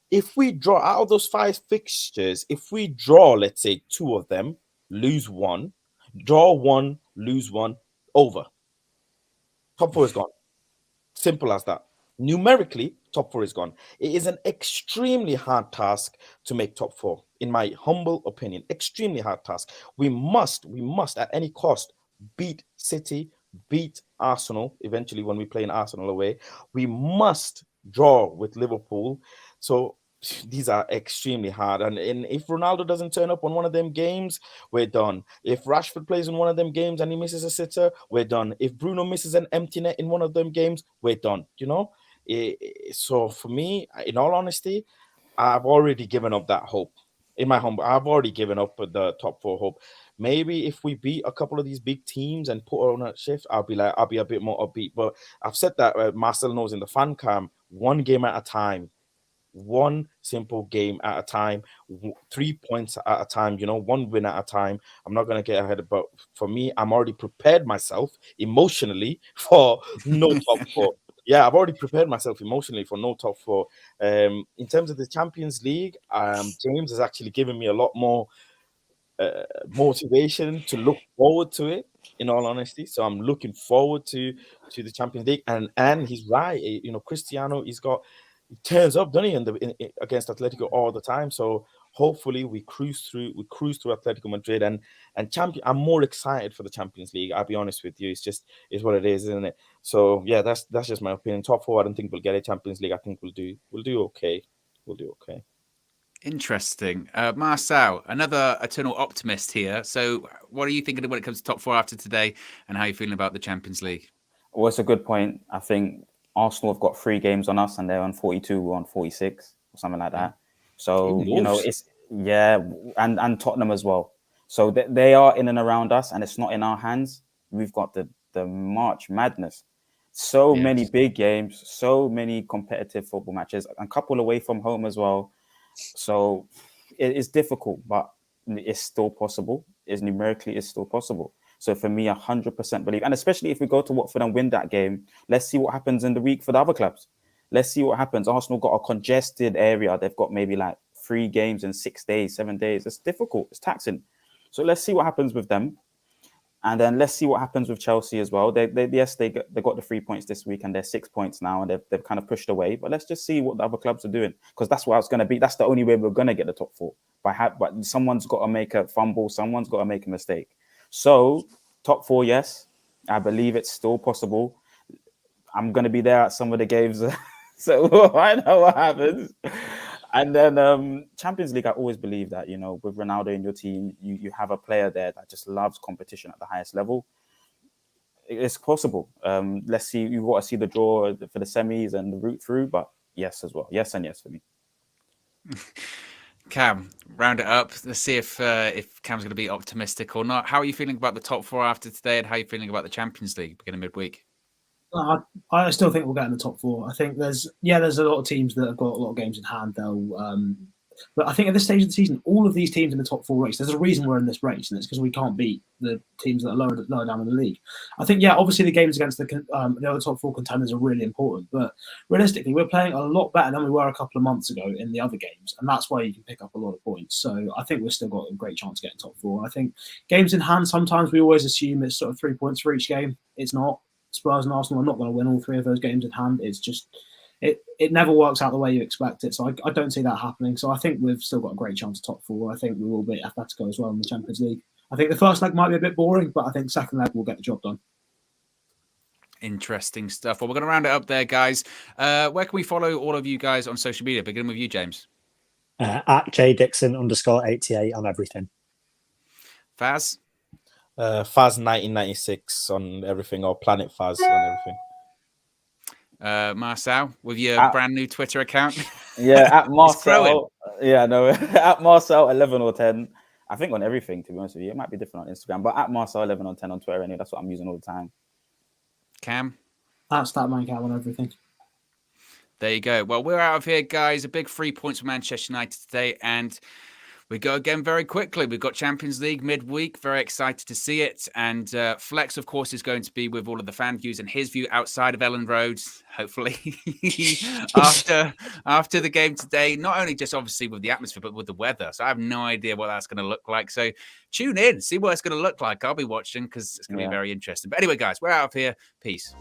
If we draw out of those 5 fixtures, if we draw, let's say 2 of them, lose 1, draw 1, lose 1, over. Top 4 is gone. Simple as that. Numerically, top 4 is gone. It is an extremely hard task to make top 4, in my humble opinion. Extremely hard task. We must at any cost beat City, beat Arsenal eventually when we play in Arsenal away. We must draw with Liverpool. So these are extremely hard. And if Ronaldo doesn't turn up on one of them games, we're done. If Rashford plays in one of them games and he misses a sitter, we're done. If Bruno misses an empty net in one of them games, we're done. So for me, in all honesty, I've already given up that hope. I've already given up the top 4 hope. Maybe if we beat a couple of these big teams and put on a shift, I'll be a bit more upbeat. But I've said that Marcel knows in the fan cam, 1 game at a time. 1 simple game at a time, 3 points at a time, 1 win at a time. I'm not going to get ahead, but for me, I'm already prepared myself emotionally for no top 4. Yeah, I've already prepared myself emotionally for no top 4. In terms of the Champions League, James has actually given me a lot more motivation to look forward to it, in all honesty. So I'm looking forward to the Champions League. And he's right. Cristiano, he turns up, doesn't he, against Atletico all the time. So hopefully we cruise through Atletico Madrid and I'm more excited for the Champions League. I'll be honest with you. It's what it is, isn't it? So yeah, that's just my opinion. Top 4, I don't think we'll get a Champions League. I think we'll do okay. We'll do okay. Interesting. Marcel, another eternal optimist here. So what are you thinking when it comes to top four after today, and how are you feeling about the Champions League? Well, it's a good point. I think Arsenal have got 3 games on us and they're on 42, we're on 46 or something like that. So, it's, and Tottenham as well. So they are in and around us and it's not in our hands. We've got the March madness. So many big games, so many competitive football matches, a couple away from home as well. So it is difficult, but it's still possible. Numerically still possible. So for me, 100% believe, and especially if we go to Watford and win that game, let's see what happens in the week for the other clubs. Let's see what happens. Arsenal got a congested area. They've got maybe like 3 games in 6 days, 7 days. It's difficult. It's taxing. So let's see what happens with them. And then let's see what happens with Chelsea as well. They got the 3 points this week and they're 6 points now and they've kind of pushed away. But let's just see what the other clubs are doing, because that's what it's going to be. That's the only way we're going to get the top 4. But someone's got to make a fumble. Someone's got to make a mistake. So top 4, yes. I believe it's still possible. I'm going to be there at some of the games. So I know what happens. And then Champions League, I always believe that, with Ronaldo in your team, you have a player there that just loves competition at the highest level. It's possible. Let's see. You've got to see the draw for the semis and the route through, but yes as well. Yes and yes for me. Cam, round it up. Let's see if Cam's going to be optimistic or not. How are you feeling about the top 4 after today, and how are you feeling about the Champions League beginning midweek? I still think we'll get in the top 4. I think there's a lot of teams that have got a lot of games in hand. But I think at this stage of the season, all of these teams in the top 4 race, there's a reason we're in this race, and it's because we can't beat the teams that are lower down in the league. I think, obviously the games against the other top 4 contenders are really important, but realistically, we're playing a lot better than we were a couple of months ago in the other games, and that's why you can pick up a lot of points. So I think we've still got a great chance to get in top 4. I think games in hand, sometimes we always assume it's sort of 3 points for each game. It's not. Spurs and Arsenal are not going to win all 3 of those games in hand. It's just it never works out the way you expect it. So I don't see that happening. So I think we've still got a great chance of top 4. I think we will beat Atletico as well in the Champions League. I think the first leg might be a bit boring, but I think second leg will get the job done. Interesting stuff. Well, we're going to round it up there, guys. Where can we follow all of you guys on social media? Beginning with you, James. At jdixon_88 on everything. Faz? Faz1996 on everything, or Planet Faz on everything. Marcel, with your brand new Twitter account. Yeah, at Marcel. At Marcel 11 or 10. I think on everything, to be honest with you. It might be different on Instagram, but at Marcel 11 or 10 on Twitter anyway. That's what I'm using all the time. Cam? At StatmanCam on everything. There you go. Well, we're out of here, guys. A big 3 points for Manchester United today, and we go again very quickly. We've got Champions League midweek. Very excited to see it. And Flex, of course, is going to be with all of the fan views and his view outside of Ellen Road, hopefully, after the game today. Not only just obviously with the atmosphere, but with the weather. So I have no idea what that's going to look like. So tune in, see what it's going to look like. I'll be watching because it's going to be very interesting. But anyway, guys, we're out of here. Peace.